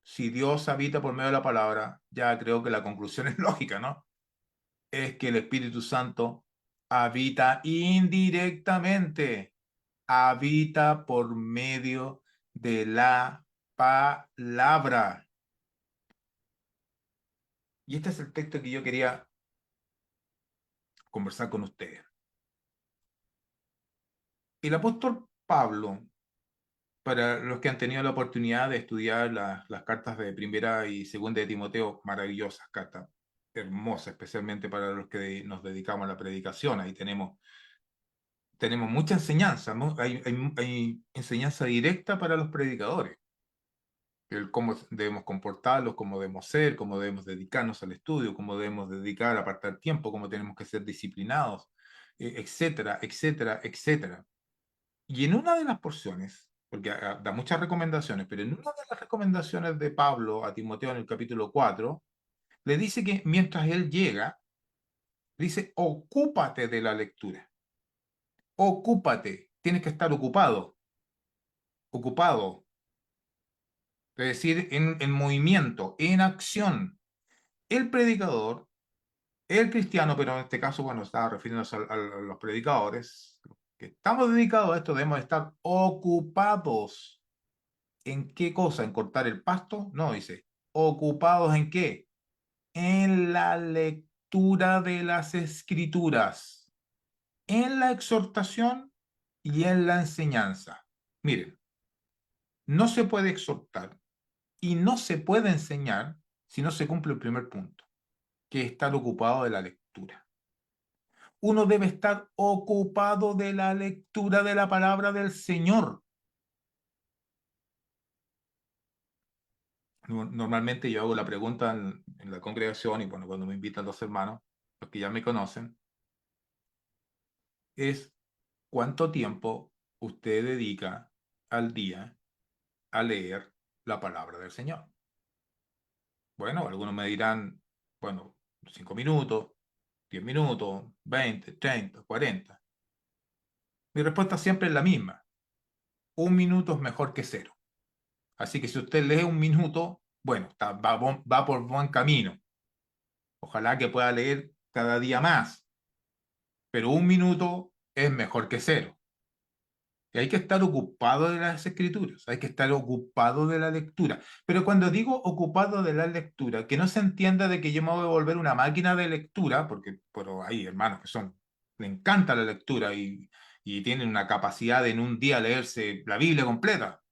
Si Dios habita por medio de la palabra, ya creo que la conclusión es lógica, ¿no? Es que el Espíritu Santo habita indirectamente, habita por medio de la palabra. Y este es el texto que yo quería conversar con ustedes. El apóstol Pablo, para los que han tenido la oportunidad de estudiar las cartas de primera y segunda de Timoteo, maravillosas cartas, hermosas, especialmente para los que nos dedicamos a la predicación. Ahí tenemos mucha enseñanza, ¿no? Hay enseñanza directa para los predicadores. El cómo debemos comportarlos, cómo debemos ser, cómo debemos dedicarnos al estudio, cómo debemos dedicar, apartar tiempo, cómo tenemos que ser disciplinados, etcétera, etcétera, etcétera. Y en una de las porciones, porque da muchas recomendaciones, pero en una de las recomendaciones de Pablo a Timoteo en el capítulo 4, le dice que mientras él llega, dice, ocúpate de la lectura. Ocúpate, tienes que estar ocupado. Ocupado. Es decir, en movimiento, en acción. El predicador, el cristiano, pero en este caso, bueno, estaba refiriéndose a los predicadores, que estamos dedicados a esto, debemos estar ocupados. ¿En qué cosa? ¿En cortar el pasto? No, dice. ¿Ocupados en qué? En la lectura de las escrituras, en la exhortación y en la enseñanza. Miren, no se puede exhortar y no se puede enseñar si no se cumple el primer punto, que es estar ocupado de la lectura. Uno debe estar ocupado de la lectura de la palabra del Señor. Normalmente yo hago la pregunta en la congregación y bueno, cuando me invitan los hermanos, los que ya me conocen, es ¿cuánto tiempo usted dedica al día a leer la palabra del Señor? Bueno, algunos me dirán, bueno, 5 minutos, 10 minutos, 20, 30, 40. Mi respuesta siempre es la misma. 1 minuto es mejor que 0. Así que si usted lee 1 minuto, bueno, va por buen camino. Ojalá que pueda leer cada día más. Pero 1 minuto es mejor que 0. Y hay que estar ocupado de las escrituras, hay que estar ocupado de la lectura. Pero cuando digo ocupado de la lectura, que no se entienda de que yo me voy a volver una máquina de lectura, porque pero hay hermanos que le encanta la lectura y tienen una capacidad de en un día leerse la Biblia completa.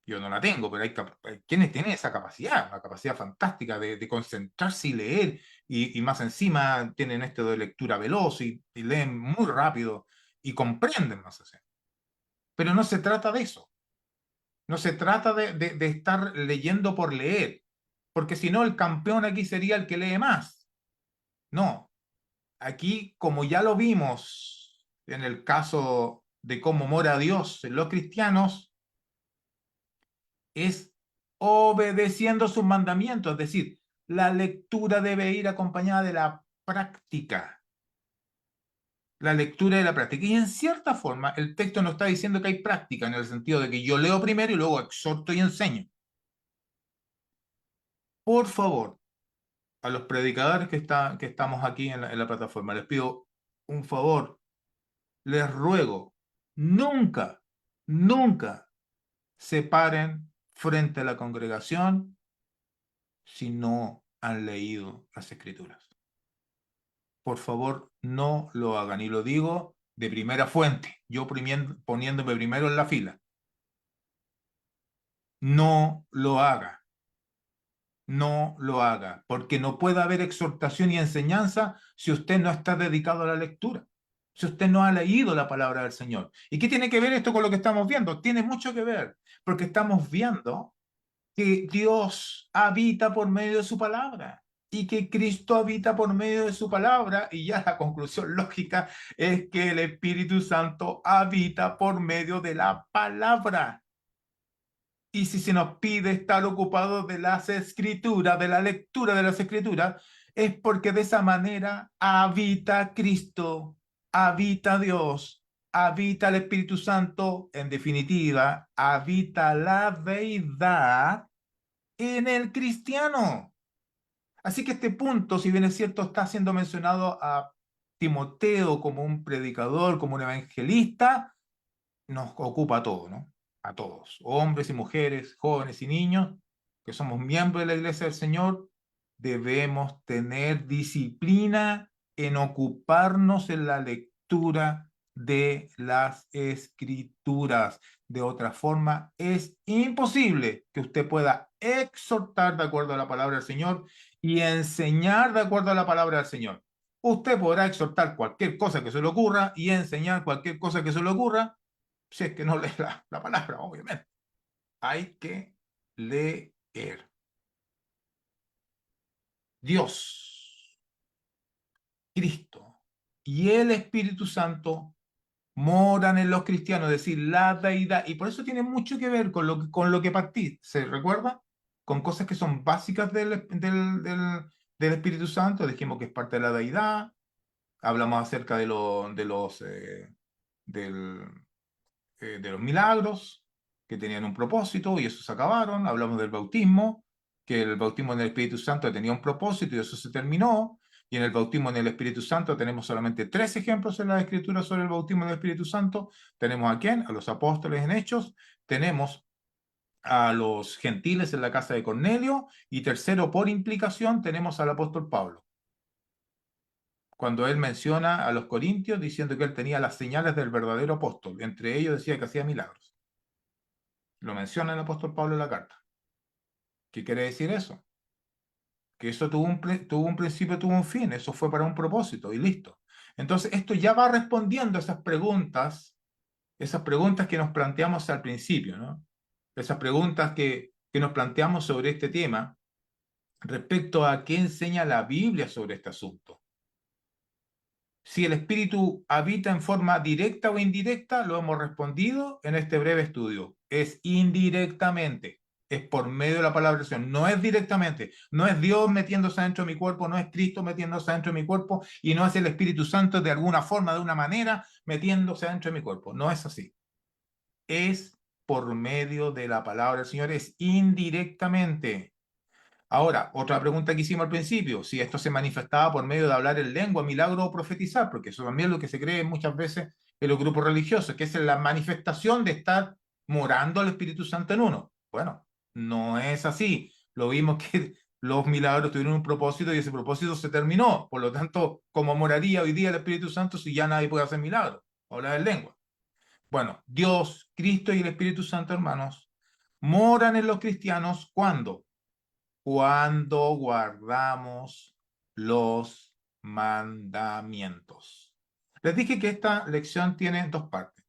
Yo no la tengo, pero hay quienes tienen esa capacidad, una capacidad fantástica de concentrarse y leer, y más encima tienen esto de lectura veloz y leen muy rápido y comprenden más así. Pero no se trata de eso. No se trata de estar leyendo por leer, porque si no, el campeón aquí sería el que lee más. No. Aquí, como ya lo vimos en el caso de cómo mora Dios en los cristianos, es obedeciendo sus mandamientos. Es decir, la lectura debe ir acompañada de la práctica. la lectura y la práctica. Y en cierta forma, el texto nos está diciendo que hay práctica, en el sentido de que yo leo primero y luego exhorto y enseño. Por favor, a los predicadores que estamos aquí en la plataforma, les pido un favor, les ruego, nunca, nunca se paren frente a la congregación si no han leído las Escrituras. Por favor, no lo hagan. Y lo digo de primera fuente, yo poniéndome primero en la fila. No lo haga. No lo haga, porque no puede haber exhortación y enseñanza si usted no está dedicado a la lectura, si usted no ha leído la palabra del Señor. ¿Y qué tiene que ver esto con lo que estamos viendo? Tiene mucho que ver, porque estamos viendo que Dios habita por medio de su palabra y que Cristo habita por medio de su palabra, y ya la conclusión lógica es que el Espíritu Santo habita por medio de la palabra. Y si se nos pide estar ocupados de las escrituras, de la lectura de las escrituras, es porque de esa manera habita Cristo, habita Dios, habita el Espíritu Santo, en definitiva, habita la deidad en el cristiano. Así que este punto, si bien es cierto, está siendo mencionado a Timoteo como un predicador, como un evangelista, nos ocupa a todos, ¿no? A todos, hombres y mujeres, jóvenes y niños, que somos miembros de la Iglesia del Señor, debemos tener disciplina en ocuparnos en la lectura de las Escrituras. De otra forma, es imposible que usted pueda exhortar de acuerdo a la palabra del Señor y enseñar de acuerdo a la palabra del Señor. Usted podrá exhortar cualquier cosa que se le ocurra y enseñar cualquier cosa que se le ocurra, si es que no lee la palabra, obviamente. Hay que leer. Dios, Cristo y el Espíritu Santo moran en los cristianos, es decir, la deidad. Y por eso tiene mucho que ver con lo que partí. ¿Se recuerda? Con cosas que son básicas del Espíritu Santo. Dijimos que es parte de la deidad. Hablamos acerca de los milagros que tenían un propósito y esos se acabaron. Hablamos del bautismo, que el bautismo en el Espíritu Santo tenía un propósito y eso se terminó. Y en el bautismo en el Espíritu Santo tenemos solamente 3 ejemplos en la Escritura sobre el bautismo en el Espíritu Santo. Tenemos a quién? A los apóstoles en Hechos. Tenemos a los gentiles en la casa de Cornelio. Y tercero, por implicación, tenemos al apóstol Pablo, cuando él menciona a los corintios diciendo que él tenía las señales del verdadero apóstol. Entre ellos decía que hacía milagros. Lo menciona el apóstol Pablo en la carta. ¿Qué quiere decir eso? Que eso tuvo un principio, tuvo un fin, eso fue para un propósito y listo. Entonces, esto ya va respondiendo a esas preguntas que nos planteamos al principio, ¿no? Esas preguntas que nos planteamos sobre este tema respecto a qué enseña la Biblia sobre este asunto. Si el Espíritu habita en forma directa o indirecta, lo hemos respondido en este breve estudio. Es indirectamente, es por medio de la palabra del Señor, no es directamente, no es Dios metiéndose dentro de mi cuerpo, no es Cristo metiéndose dentro de mi cuerpo y no es el Espíritu Santo de alguna forma, de una manera, metiéndose dentro de mi cuerpo. No es así. Es por medio de la palabra del Señor, es indirectamente. Ahora, otra pregunta que hicimos al principio, si esto se manifestaba por medio de hablar en lengua, milagro o profetizar, porque eso también es lo que se cree muchas veces en los grupos religiosos, que es la manifestación de estar morando el Espíritu Santo en uno. Bueno, no es así. Lo vimos que los milagros tuvieron un propósito y ese propósito se terminó. Por lo tanto, ¿cómo moraría hoy día el Espíritu Santo si ya nadie puede hacer milagros? Hablar en lengua. Bueno, Dios, Cristo y el Espíritu Santo, hermanos, moran en los cristianos ¿cuándo? Cuando guardamos los mandamientos. Les dije que esta lección tiene 2 partes.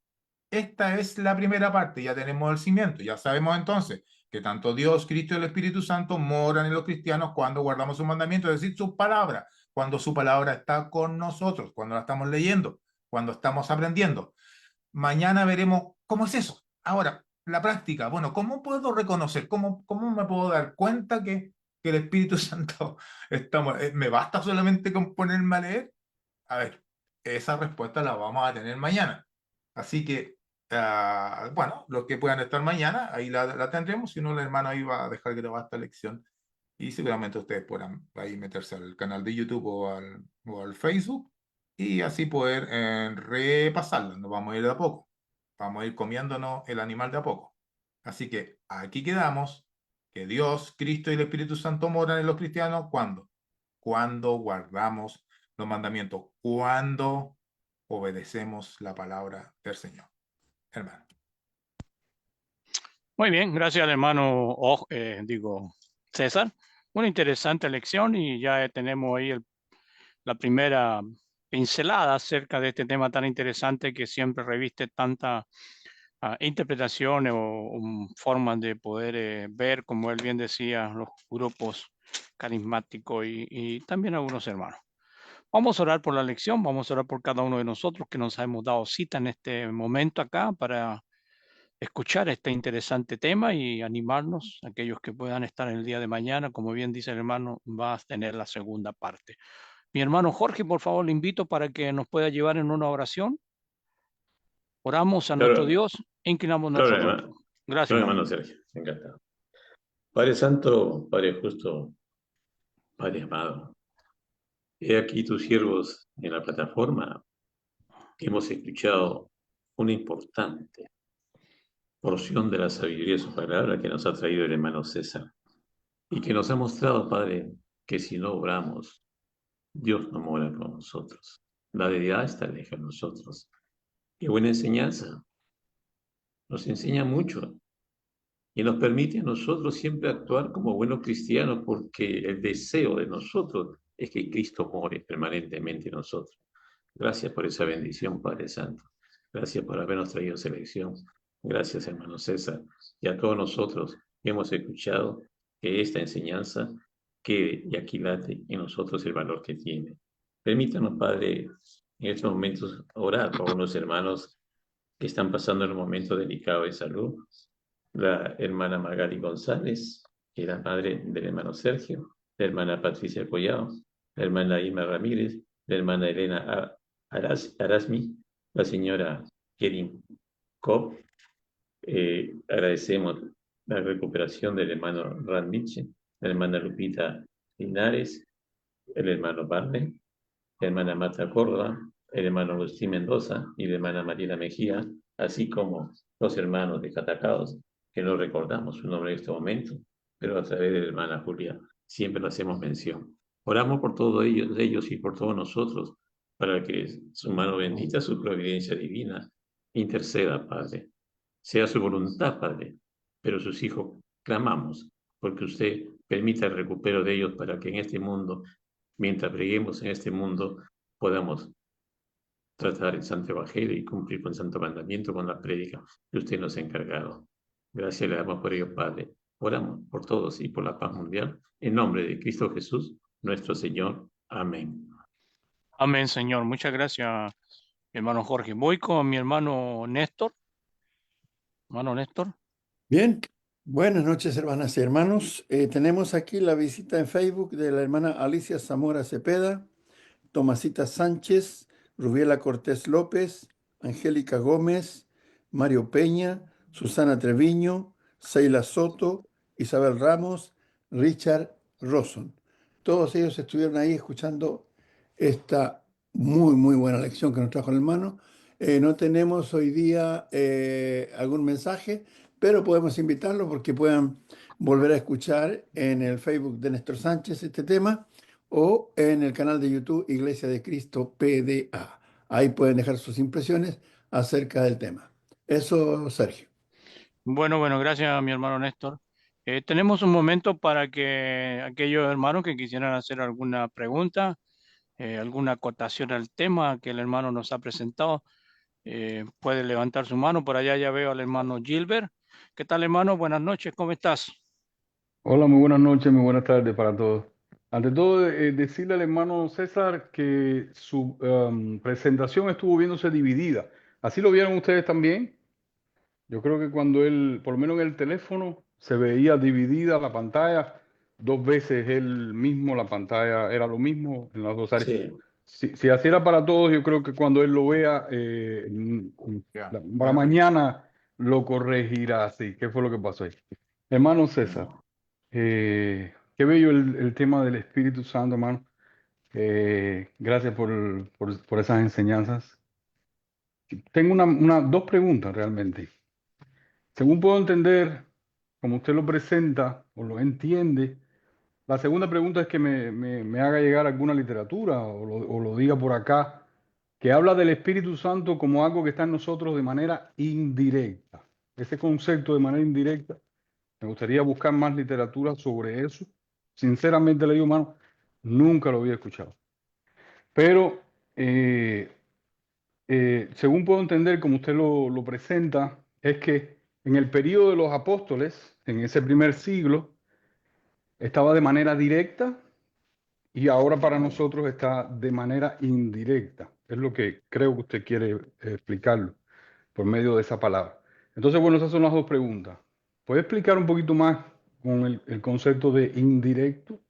Esta es la primera parte, ya tenemos el cimiento, ya sabemos entonces que tanto Dios, Cristo y el Espíritu Santo moran en los cristianos cuando guardamos sus mandamientos, es decir, su palabra, cuando su palabra está con nosotros, cuando la estamos leyendo, cuando estamos aprendiendo. Mañana veremos cómo es eso. Ahora, la práctica. Bueno, ¿cómo puedo reconocer? ¿Cómo me puedo dar cuenta que el Espíritu Santo está? ¿Me basta solamente con ponerme a leer? A ver, esa respuesta la vamos a tener mañana. Así que, bueno, los que puedan estar mañana, ahí la tendremos. Si no, la hermana iba a dejar grabada esta lección. Y seguramente ustedes podrán ahí meterse al canal de YouTube o al Facebook y así poder repasarla. Nos vamos a ir de a poco. Vamos a ir comiéndonos el animal de a poco. Así que aquí quedamos. Que Dios, Cristo y el Espíritu Santo moran en los cristianos. ¿Cuándo? Cuando guardamos los mandamientos. Cuando obedecemos la palabra del Señor. Hermano. Muy bien, gracias al hermano César. Una interesante lección y ya tenemos ahí la primera pincelada acerca de este tema tan interesante que siempre reviste tanta interpretaciones o formas de poder ver, como él bien decía, los grupos carismáticos y también algunos hermanos. Vamos a orar por la lección, vamos a orar por cada uno de nosotros que nos hemos dado cita en este momento acá para escuchar este interesante tema y animarnos, aquellos que puedan estar el día de mañana, como bien dice el hermano, va a tener la segunda parte. Mi hermano Jorge, por favor, le invito para que nos pueda llevar en una oración. Oramos a nuestro Dios e inclinamos nuestro rostro. Gracias, hermano Sergio, encantado. Padre Santo, Padre Justo, Padre amado, he aquí tus siervos en la plataforma que hemos escuchado una importante porción de la sabiduría de su palabra que nos ha traído el hermano César y que nos ha mostrado, Padre, que si no oramos, Dios no mora con nosotros. La deidad está lejos de nosotros. Qué buena enseñanza. Nos enseña mucho y nos permite a nosotros siempre actuar como buenos cristianos porque el deseo de nosotros es que Cristo more permanentemente en nosotros. Gracias por esa bendición, Padre Santo. Gracias por habernos traído esa lección. Gracias, hermano César, y a todos nosotros que hemos escuchado que esta enseñanza quede y aquilate en nosotros el valor que tiene. Permítanos, Padre, en estos momentos orar por unos hermanos que están pasando en un momento delicado de salud. La hermana Magali González, que era madre del hermano Sergio, la hermana Patricia Collado, la hermana Irma Ramírez, la hermana Elena Arasmi, la señora Kerin Cobb. Agradecemos la recuperación del hermano Rand Mitchell, la hermana Lupita Linares, el hermano Barney, la hermana Marta Córdoba, el hermano Agustín Mendoza y la hermana Mariela Mejía, así como los hermanos de Catacaos, que no recordamos su nombre en este momento, pero a través de la hermana Julia siempre le hacemos mención. Oramos por todos ellos y por todos nosotros, para que su mano bendita, su providencia divina, interceda, Padre. Sea su voluntad, Padre, pero sus hijos clamamos, porque usted permita el recupero de ellos para que en este mundo, mientras breguemos en este mundo, podamos tratar el Santo Evangelio y cumplir con el Santo Mandamiento, con la prédica que usted nos ha encargado. Gracias le damos por ello, Padre. Oramos por todos y por la paz mundial. En nombre de Cristo Jesús, nuestro Señor. Amén. Amén, Señor. Muchas gracias, mi hermano Jorge. Voy con mi hermano Néstor. Hermano Néstor. Bien, buenas noches, hermanas y hermanos. Tenemos aquí la visita en Facebook de la hermana Alicia Zamora Cepeda, Tomasita Sánchez, Rubiela Cortés López, Angélica Gómez, Mario Peña, Susana Treviño, Seila Soto, Isabel Ramos, Richard Rosson. Todos ellos estuvieron ahí escuchando esta muy buena lección que nos trajo el hermano. No tenemos hoy día algún mensaje, pero podemos invitarlos porque puedan volver a escuchar en el Facebook de Néstor Sánchez este tema o en el canal de YouTube Iglesia de Cristo PDA. Ahí pueden dejar sus impresiones acerca del tema. Eso, Sergio. Bueno, gracias, mi hermano Néstor. Tenemos un momento para que aquellos hermanos que quisieran hacer alguna pregunta, alguna acotación al tema que el hermano nos ha presentado, puede levantar su mano. Por allá ya veo al hermano Gilbert. ¿Qué tal, hermano? Buenas noches, ¿cómo estás? Hola, muy buenas noches, muy buenas tardes para todos. Ante todo, decirle al hermano César que su presentación estuvo viéndose dividida. ¿Así lo vieron ustedes también? Yo creo que cuando él, por lo menos en el teléfono, se veía dividida la pantalla, dos veces él mismo, la pantalla era lo mismo en las dos áreas. Sí. si así era para todos, yo creo que cuando él lo vea, Ya, para voy a mañana lo corregirá así. ¿Qué fue lo que pasó ahí? Hermano César, qué bello el tema del Espíritu Santo, hermano. Gracias por esas enseñanzas. Tengo dos preguntas realmente. Según puedo entender, como usted lo presenta o lo entiende, la segunda pregunta es que me haga llegar alguna literatura o lo diga por acá, que habla del Espíritu Santo como algo que está en nosotros de manera indirecta. Ese concepto de manera indirecta, me gustaría buscar más literatura sobre eso. Sinceramente le digo, hermano, nunca lo había escuchado. Pero según puedo entender, como usted lo presenta, es que en el periodo de los apóstoles, en ese primer siglo, estaba de manera directa y ahora para nosotros está de manera indirecta. Es lo que creo que usted quiere explicarlo por medio de esa palabra. Entonces, bueno, esas son las dos preguntas. ¿Puede explicar un poquito más con el concepto de indirecto?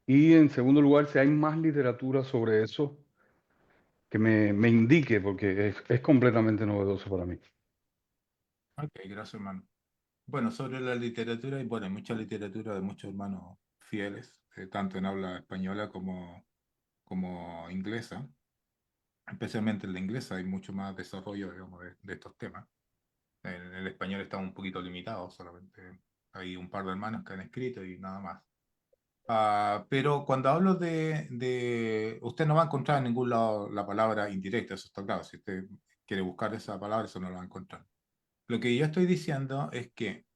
Y en segundo lugar, si hay más literatura sobre eso, que me indique, porque es completamente novedoso para mí. Ok, gracias, hermano. Bueno, sobre la literatura, y bueno, hay mucha literatura de muchos hermanos fieles, tanto en habla española como inglesa. Especialmente en la inglesa hay mucho más desarrollo, digamos, de estos temas. En el español está un poquito limitado, solamente hay un par de hermanos que han escrito y nada más. Pero cuando hablo usted no va a encontrar en ningún lado la palabra indirecta, eso está claro. Si usted quiere buscar esa palabra, eso no lo va a encontrar. Lo que yo estoy diciendo es que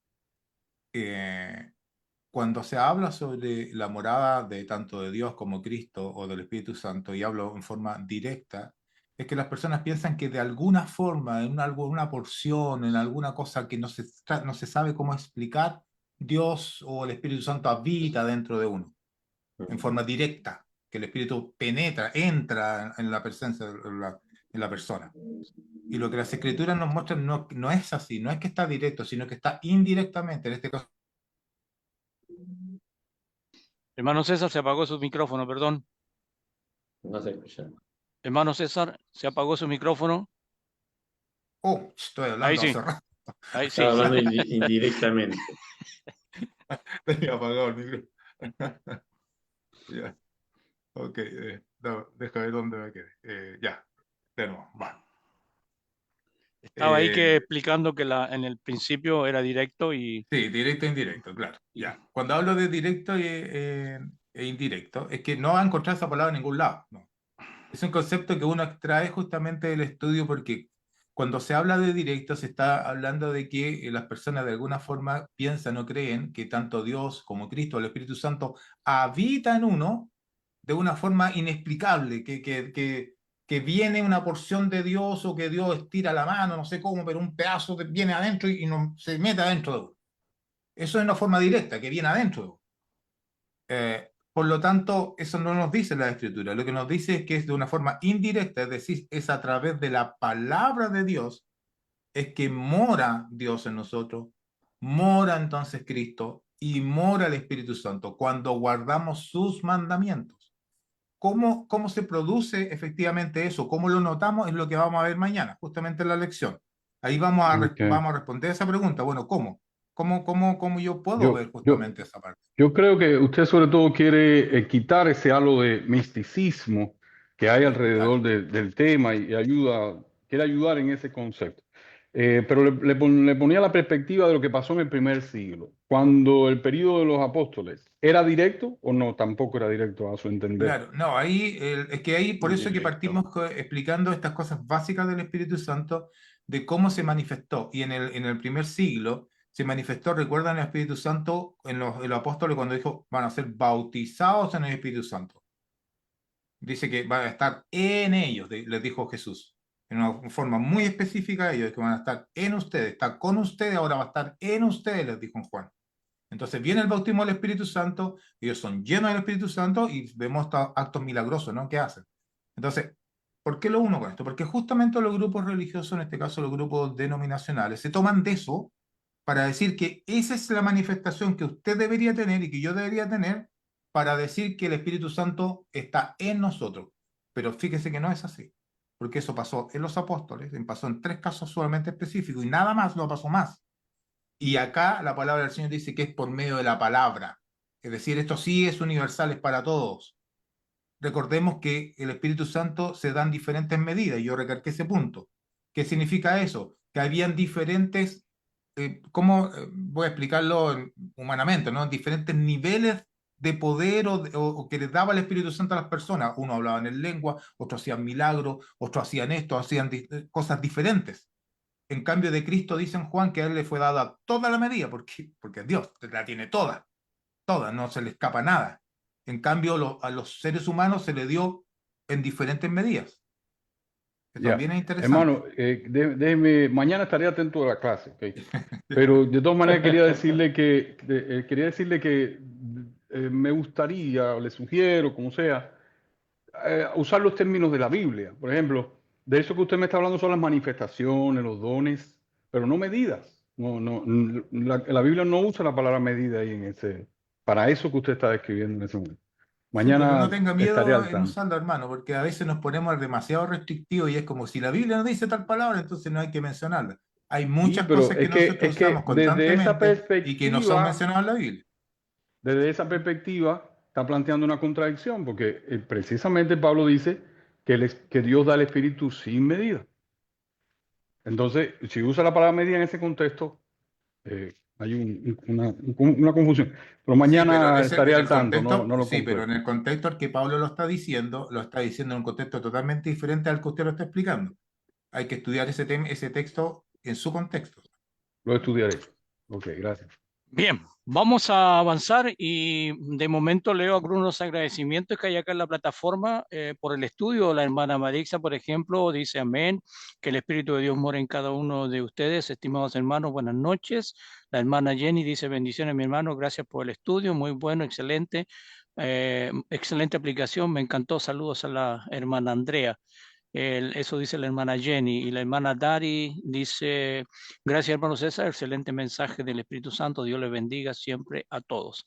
cuando se habla sobre la morada de tanto de Dios como Cristo o del Espíritu Santo, y hablo en forma directa, es que las personas piensan que de alguna forma, en alguna porción, en alguna cosa que no se sabe cómo explicar, Dios o el Espíritu Santo habita dentro de uno, en forma directa, que el Espíritu penetra, entra en la presencia en la persona. Y lo que las Escrituras nos muestran no es así, no es que está directo, sino que está indirectamente, en este caso. Hermano César, se apagó su micrófono, perdón. No se escucha. Hermano César, se apagó su micrófono. Oh, estoy Ahí hablando sí, hace rato. ahí sí. Estaba hablando indirectamente. Tenía apagado el micrófono. Ya. Ok, no, deja ver dónde me quedé. Ya, de nuevo, va. Estaba ahí que Eh, explicando que en el principio era directo y, sí, directo e indirecto, claro. y- Ya. Cuando hablo de directo e indirecto, es que no va a encontrar esa palabra en ningún lado. No. Es un concepto que uno extrae justamente del estudio porque cuando se habla de directo se está hablando de que las personas de alguna forma piensan o creen que tanto Dios como Cristo o el Espíritu Santo habitan en uno de una forma inexplicable, que viene una porción de Dios o que Dios estira la mano, no sé cómo, pero un pedazo viene adentro y no, se mete adentro de uno. Eso es una forma directa, que viene adentro de uno. Por lo tanto, eso no nos dice la Escritura. Lo que nos dice es que es de una forma indirecta, es decir, es a través de la palabra de Dios, es que mora Dios en nosotros, mora entonces Cristo y mora el Espíritu Santo cuando guardamos sus mandamientos. ¿Cómo se produce efectivamente eso? ¿Cómo lo notamos? Es lo que vamos a ver mañana, justamente en la lección. Ahí Ok. vamos a responder esa pregunta. Bueno, ¿cómo? ¿Cómo yo puedo Yo, ver yo, justamente esa parte? yo creo que usted sobre todo quiere quitar ese halo de misticismo que hay Claro. alrededor del tema y quiere ayudar en ese concepto. Pero le ponía la perspectiva de lo que pasó en el primer siglo, cuando el periodo de los apóstoles era directo o no, tampoco era directo a su entender. Claro, no, es que ahí, por eso que Indirecto. partimos explicando estas cosas básicas del Espíritu Santo, de cómo se manifestó. Y en el primer siglo se manifestó, recuerdan el Espíritu Santo en los apóstoles cuando dijo, van a ser bautizados en el Espíritu Santo. Dice que van a estar en ellos, les dijo Jesús, en una forma muy específica, ellos que van a estar en ustedes, está con ustedes, ahora va a estar en ustedes, les dijo en Juan. Entonces viene el bautismo del Espíritu Santo, ellos son llenos del Espíritu Santo y vemos estos actos milagrosos, ¿no? ¿Qué hacen? Entonces, ¿por qué lo uno con esto? Porque justamente los grupos religiosos, en este caso los grupos denominacionales, se toman de eso para decir que esa es la manifestación que usted debería tener y que yo debería tener para decir que el Espíritu Santo está en nosotros. Pero fíjese que no es así, porque eso pasó en los apóstoles, pasó en 3 casos solamente específicos y nada más, no pasó más. Y acá la palabra del Señor dice que es por medio de la palabra. Es decir, esto sí es universal, es para todos. Recordemos que el Espíritu Santo se da en diferentes medidas, y yo recalqué ese punto. ¿Qué significa eso? Que habían diferentes, voy a explicarlo humanamente, ¿no? Diferentes niveles de poder o que les daba el Espíritu Santo a las personas. Uno hablaba en lengua, otros hacían milagros, otros hacían esto, hacían cosas diferentes. En cambio de Cristo, dice en Juan, que a él le fue dada toda la medida, porque Dios la tiene toda, no se le escapa nada. En cambio, a los seres humanos se le dio en diferentes medidas, que Ya. también es interesante. Hermano, déjeme, mañana estaré atento a la clase, ¿ok? Pero de todas maneras quería decirle que me gustaría, o le sugiero, como sea, usar los términos de la Biblia. Por ejemplo, de eso que usted me está hablando son las manifestaciones, los dones, pero no medidas. La Biblia no usa la palabra medida ahí para eso que usted está describiendo en ese momento. Sí, pero no Mañana tenga estaré miedo al en tanto. usarlo, hermano, porque a veces nos ponemos demasiado restrictivos y es como si la Biblia no dice tal palabra, entonces no hay que mencionarla. Hay Sí, muchas pero cosas que nosotros es que usamos constantemente y que no son perspectiva, mencionadas en la Biblia. desde esa perspectiva, está planteando una contradicción, porque precisamente Pablo dice que Dios da el Espíritu sin medida. Entonces, si usa la palabra medida en ese contexto, hay una confusión. Pero Sí, pero mañana estaré al tanto, no lo sí, pero completo. en el contexto al que Pablo lo está diciendo en un contexto totalmente diferente al que usted lo está explicando. Hay que estudiar ese texto en su contexto. Lo estudiaré. Ok, gracias. Bien, vamos a avanzar y de momento leo algunos agradecimientos que hay acá en la plataforma por el estudio. La hermana Marixa, por ejemplo, dice amén, que el Espíritu de Dios mora en cada uno de ustedes, estimados hermanos, buenas noches. La hermana Jenny dice bendiciones, mi hermano, gracias por el estudio, muy bueno, excelente, excelente aplicación, me encantó, saludos a la hermana Andrea. Eso dice la hermana Jenny. Y la hermana Dari dice, gracias hermano César, excelente mensaje del Espíritu Santo, Dios le bendiga siempre a todos.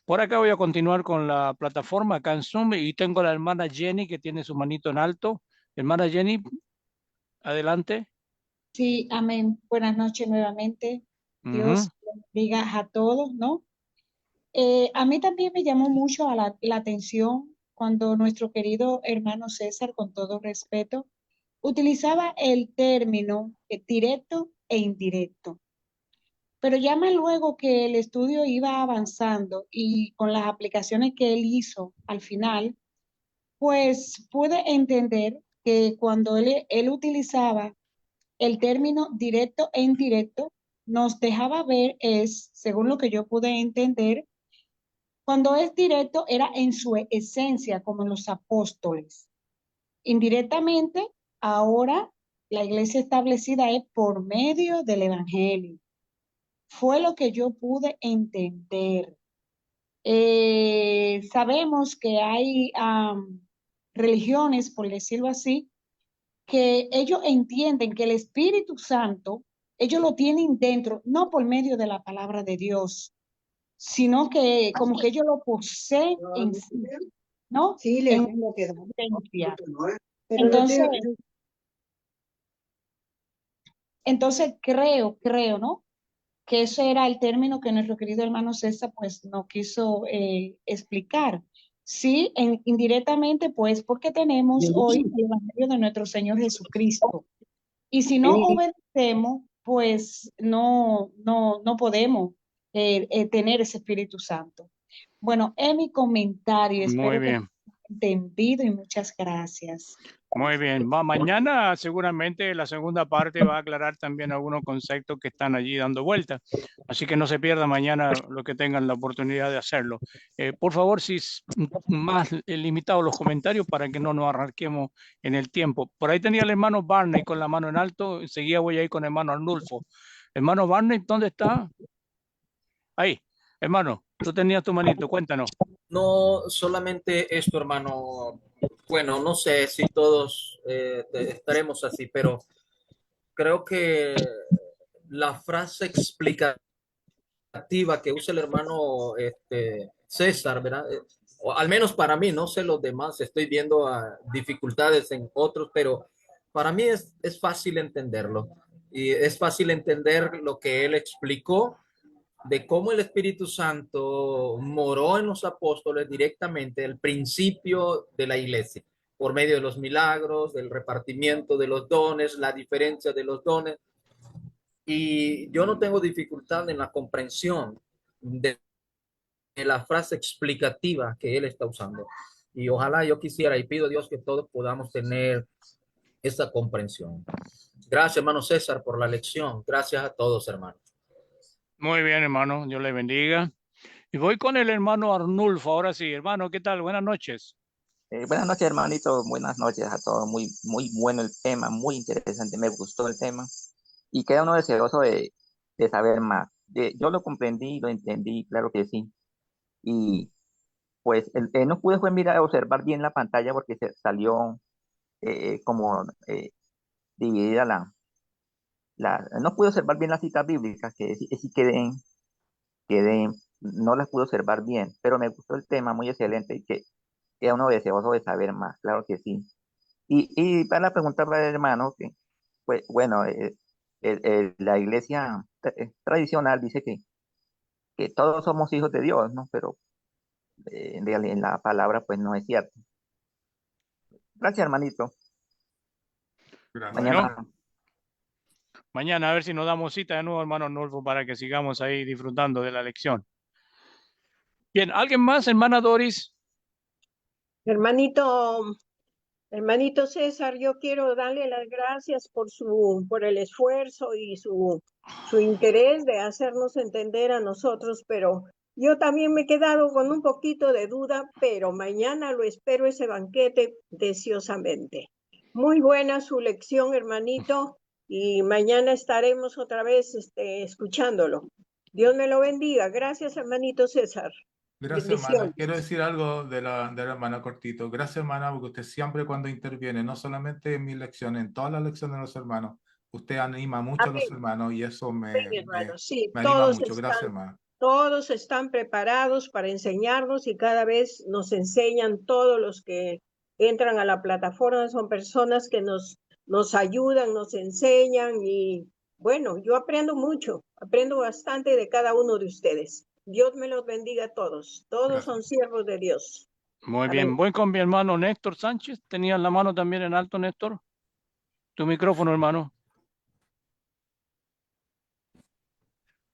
Por acá voy a continuar con la plataforma acá en Zoom y tengo a la hermana Jenny que tiene su manito en alto. Hermana Jenny, adelante. Sí, amén. Buenas noches nuevamente. Ujú. Dios bendiga a todos, ¿no? A mí también me llamó mucho la atención cuando nuestro querido hermano César, con todo respeto, utilizaba el término directo e indirecto. Pero ya más luego que el estudio iba avanzando y con las aplicaciones que él hizo al final, pues pude entender que cuando él utilizaba el término directo e indirecto, nos dejaba ver, según lo que yo pude entender, cuando es directo era en su esencia, como en los apóstoles. Indirectamente, ahora la iglesia establecida es por medio del evangelio. Fue lo que yo pude entender. Sabemos que hay religiones, por decirlo así, que ellos entienden que el Espíritu Santo, ellos lo tienen dentro, no por medio de la palabra de Dios, sino que como que ellos lo poseen en sí, ¿no? Sí, le En tengo que dar. esencia. Pero no Entonces, te- entonces creo, ¿no? Que ese era el término que nuestro querido hermano César pues no quiso explicar. Sí, indirectamente pues porque tenemos hoy el Evangelio de nuestro Señor Jesucristo. Y si no obedecemos, pues no podemos tener ese Espíritu Santo. Bueno, es mi comentario, Muy espero que bien. entendido y muchas gracias. Muy bien, mañana seguramente la segunda parte va a aclarar también algunos conceptos que están allí dando vueltas, así que no se pierda mañana lo que tengan la oportunidad de hacerlo. Por favor, si es más limitados los comentarios para que no nos arranquemos en el tiempo. Por ahí tenía el hermano Barney con la mano en alto, enseguida voy a ir con el hermano Arnulfo. Hermano Barney, ¿dónde está? Ahí, hermano, tú tenías tu manito, cuéntanos. No solamente esto, hermano. Bueno, no sé si todos estaremos así, pero creo que la frase explicativa que usa el hermano César, ¿verdad? o al menos para mí, no sé los demás, estoy viendo dificultades en otros, pero para mí es fácil entenderlo. Y es fácil entender lo que él explicó de cómo el Espíritu Santo moró en los apóstoles directamente, el principio de la iglesia, por medio de los milagros, del repartimiento de los dones, la diferencia de los dones. Y yo no tengo dificultad en la comprensión de la frase explicativa que él está usando. Y ojalá yo quisiera y pido a Dios que todos podamos tener esa comprensión. Gracias, hermano César, por la lección. Gracias a todos, hermanos. Muy bien, hermano. Dios le bendiga. Y voy con el hermano Arnulfo. Ahora sí, hermano, ¿qué tal? Buenas noches. Buenas noches, hermanito. Buenas noches a todos. Muy, muy bueno el tema, muy interesante. Me gustó el tema y queda uno deseoso de saber más. Yo lo comprendí, lo entendí, claro que sí. Y pues no pude fue mirar, observar bien la pantalla porque se salió como dividida no pude observar bien las citas bíblicas, que sí quedé, no las pude observar bien, pero me gustó el tema, muy excelente y que queda uno deseoso de saber más, claro que sí. Y para la pregunta para el hermano, que, pues, bueno, la iglesia tradicional dice que todos somos hijos de Dios, ¿no? Pero en realidad en la palabra pues no es cierto. Gracias, hermanito. Gracias. Bueno, Mañana. mañana a ver si nos damos cita de nuevo, hermano Arnulfo, para que sigamos ahí disfrutando de la lección. Bien, ¿alguien más, hermana Doris? Hermanito César, yo quiero darle las gracias por el esfuerzo y su interés de hacernos entender a nosotros, pero yo también me he quedado con un poquito de duda, pero mañana lo espero ese banquete deseosamente. Muy buena su lección, hermanito, y mañana estaremos otra vez escuchándolo. Dios me lo bendiga. Gracias, hermanito César. Gracias, hermana. Bendiciones. Quiero decir algo de la hermana Cortito. Gracias, hermana, porque usted siempre cuando interviene, no solamente en mis lecciones, en todas las lecciones de los hermanos, usted anima mucho a los Amén. hermanos y eso Amén, hermano. Sí, me anima mucho. Gracias, hermana. todos están preparados para enseñarnos y cada vez nos enseñan todos los que entran a la plataforma. Son personas que nos ayudan, nos enseñan y bueno, yo aprendo mucho, aprendo bastante de cada uno de ustedes. Dios me los bendiga a todos. Todos Gracias. son siervos de Dios. Muy Amén. bien, voy con mi hermano Néstor Sánchez. ¿Tenías la mano también en alto, Néstor? Tu micrófono, hermano.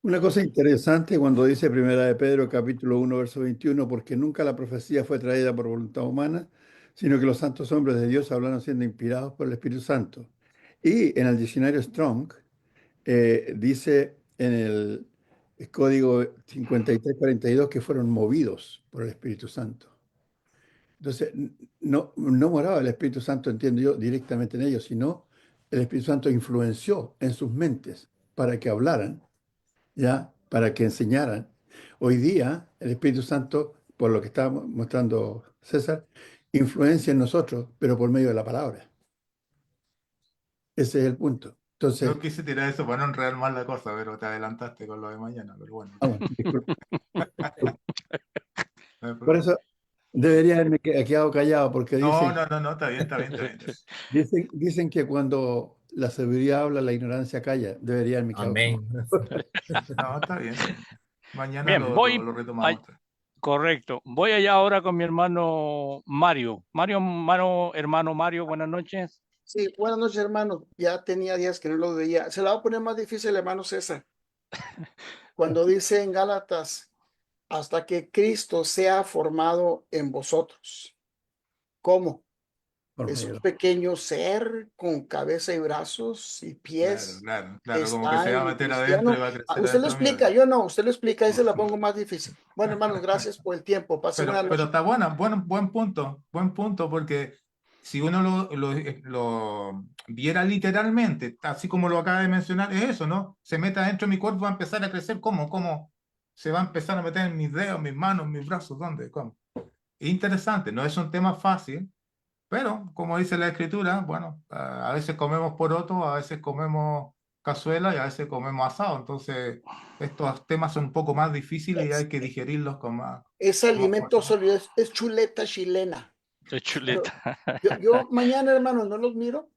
Una cosa interesante cuando dice Primera de Pedro, capítulo 1, verso 21, porque nunca la profecía fue traída por voluntad humana, sino que los santos hombres de Dios hablaron siendo inspirados por el Espíritu Santo. Y en el diccionario Strong dice en el código 5342 que fueron movidos por el Espíritu Santo. Entonces, no moraba el Espíritu Santo, entiendo yo, directamente en ellos, sino el Espíritu Santo influenció en sus mentes para que hablaran, ya, para que enseñaran. Hoy día, el Espíritu Santo, por lo que está mostrando César, influencia en nosotros, pero por medio de la palabra. Ese es el punto. Entonces, No quise tirar eso para no enredar más la cosa, pero te adelantaste con lo de mañana, pero bueno. disculpe. No hay Por problema. eso debería haberme quedado callado, porque No, dicen, está bien, está bien, está bien. dicen que cuando la sabiduría habla, la ignorancia calla. Debería haberme quedado Amén. No, está bien, está bien. Mañana Bien, lo retomamos. Correcto. Voy allá ahora con mi hermano Mario. Hermano Mario, buenas noches. Sí, buenas noches, hermano. Ya tenía días que no lo veía. Se la va a poner más difícil, hermano César. Cuando dice en Gálatas, hasta que Cristo sea formado en vosotros. ¿Cómo? Por Es medio. un pequeño ser con cabeza y brazos y pies. Claro, como que Está se va a en el meter adentro cristiano. y va a crecer Usted lo adentro mío. explica, yo no. Usted lo explica y se la pongo más difícil. Bueno, hermanos, gracias por el tiempo. Pase buena Pero noche. está buen punto, porque si uno lo viera literalmente, así como lo acaba de mencionar, es eso, ¿no? Se mete adentro de mi cuerpo, va a empezar a crecer, ¿cómo? Se va a empezar a meter en mis dedos, mis manos, mis brazos, ¿dónde? ¿Cómo? Es interesante, no es un tema fácil, pero como dice la escritura, bueno, a veces comemos porotos, a veces comemos cazuela y a veces comemos asado. Entonces, estos temas son un poco más difíciles y hay que digerirlos con más. Es alimento sólido, es chuleta chilena. Qué chuleta. Yo mañana, hermanos, no los miro,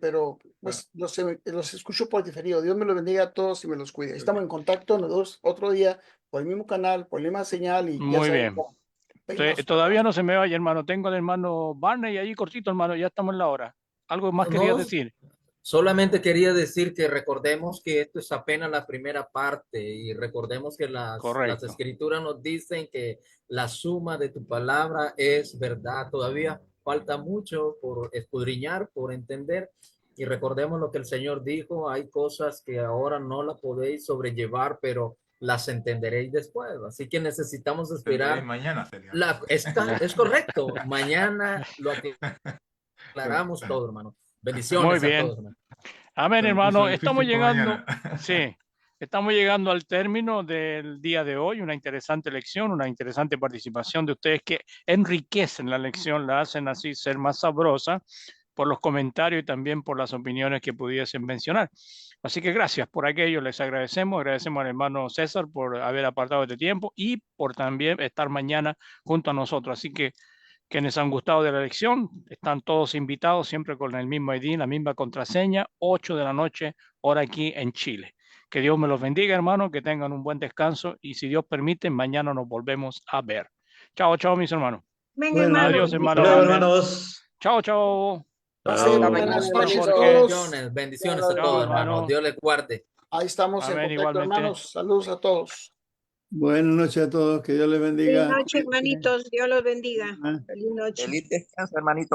pero pues los escucho por diferido. Dios me los bendiga a todos y me los cuide. Estamos en contacto, nos vemos otro día por el mismo canal, por la misma señal y ya Muy saben bien. Todavía no se me vaya, hermano. Tengo al hermano Barney ahí cortito, hermano. Ya estamos en la hora. ¿Algo más querías No, decir? solamente quería decir que recordemos que esto es apenas la primera parte y recordemos que las Correcto. escrituras nos dicen que la suma de tu palabra es verdad. Todavía falta mucho por escudriñar, por entender, y recordemos lo que el Señor dijo: hay cosas que ahora no las podéis sobrellevar, pero las entenderéis después. Así que necesitamos esperar. Mañana sería. Es correcto. Mañana lo aclaramos todo, hermano. Bendiciones Muy a bien. todos, hermano. Amén, Se me hermano. puso Estamos difícil para llegando, mañana. sí, estamos llegando al término del día de hoy. Una interesante lección, una interesante participación de ustedes que enriquecen la lección, la hacen así ser más sabrosa por los comentarios y también por las opiniones que pudiesen mencionar. Así que gracias por aquello, les agradecemos. Agradecemos al hermano César por haber apartado este tiempo y por también estar mañana junto a nosotros. Así que quienes han gustado de la lección, están todos invitados, siempre con el mismo ID, la misma contraseña, 8 de la noche, hora aquí en Chile. Que Dios me los bendiga, hermanos, que tengan un buen descanso y si Dios permite, mañana nos volvemos a ver. Chao, chao, mis hermanos. Venga, hermano. Adiós, hermano. Hasta luego, Amén. hermanos. Chao, chao. Pasen Chao. buenas Hermano noches Jorge. todos. Bendiciones a Chao, todos, hermano. hermanos. Dios les guarde. Ahí estamos en Amén, contacto, igualmente. hermanos. Saludos a todos. Buenas noches a todos, que Dios les bendiga. Feliz noche, hermanitos. Dios los bendiga. Ah. Feliz noche. Feliz descanso, hermanito.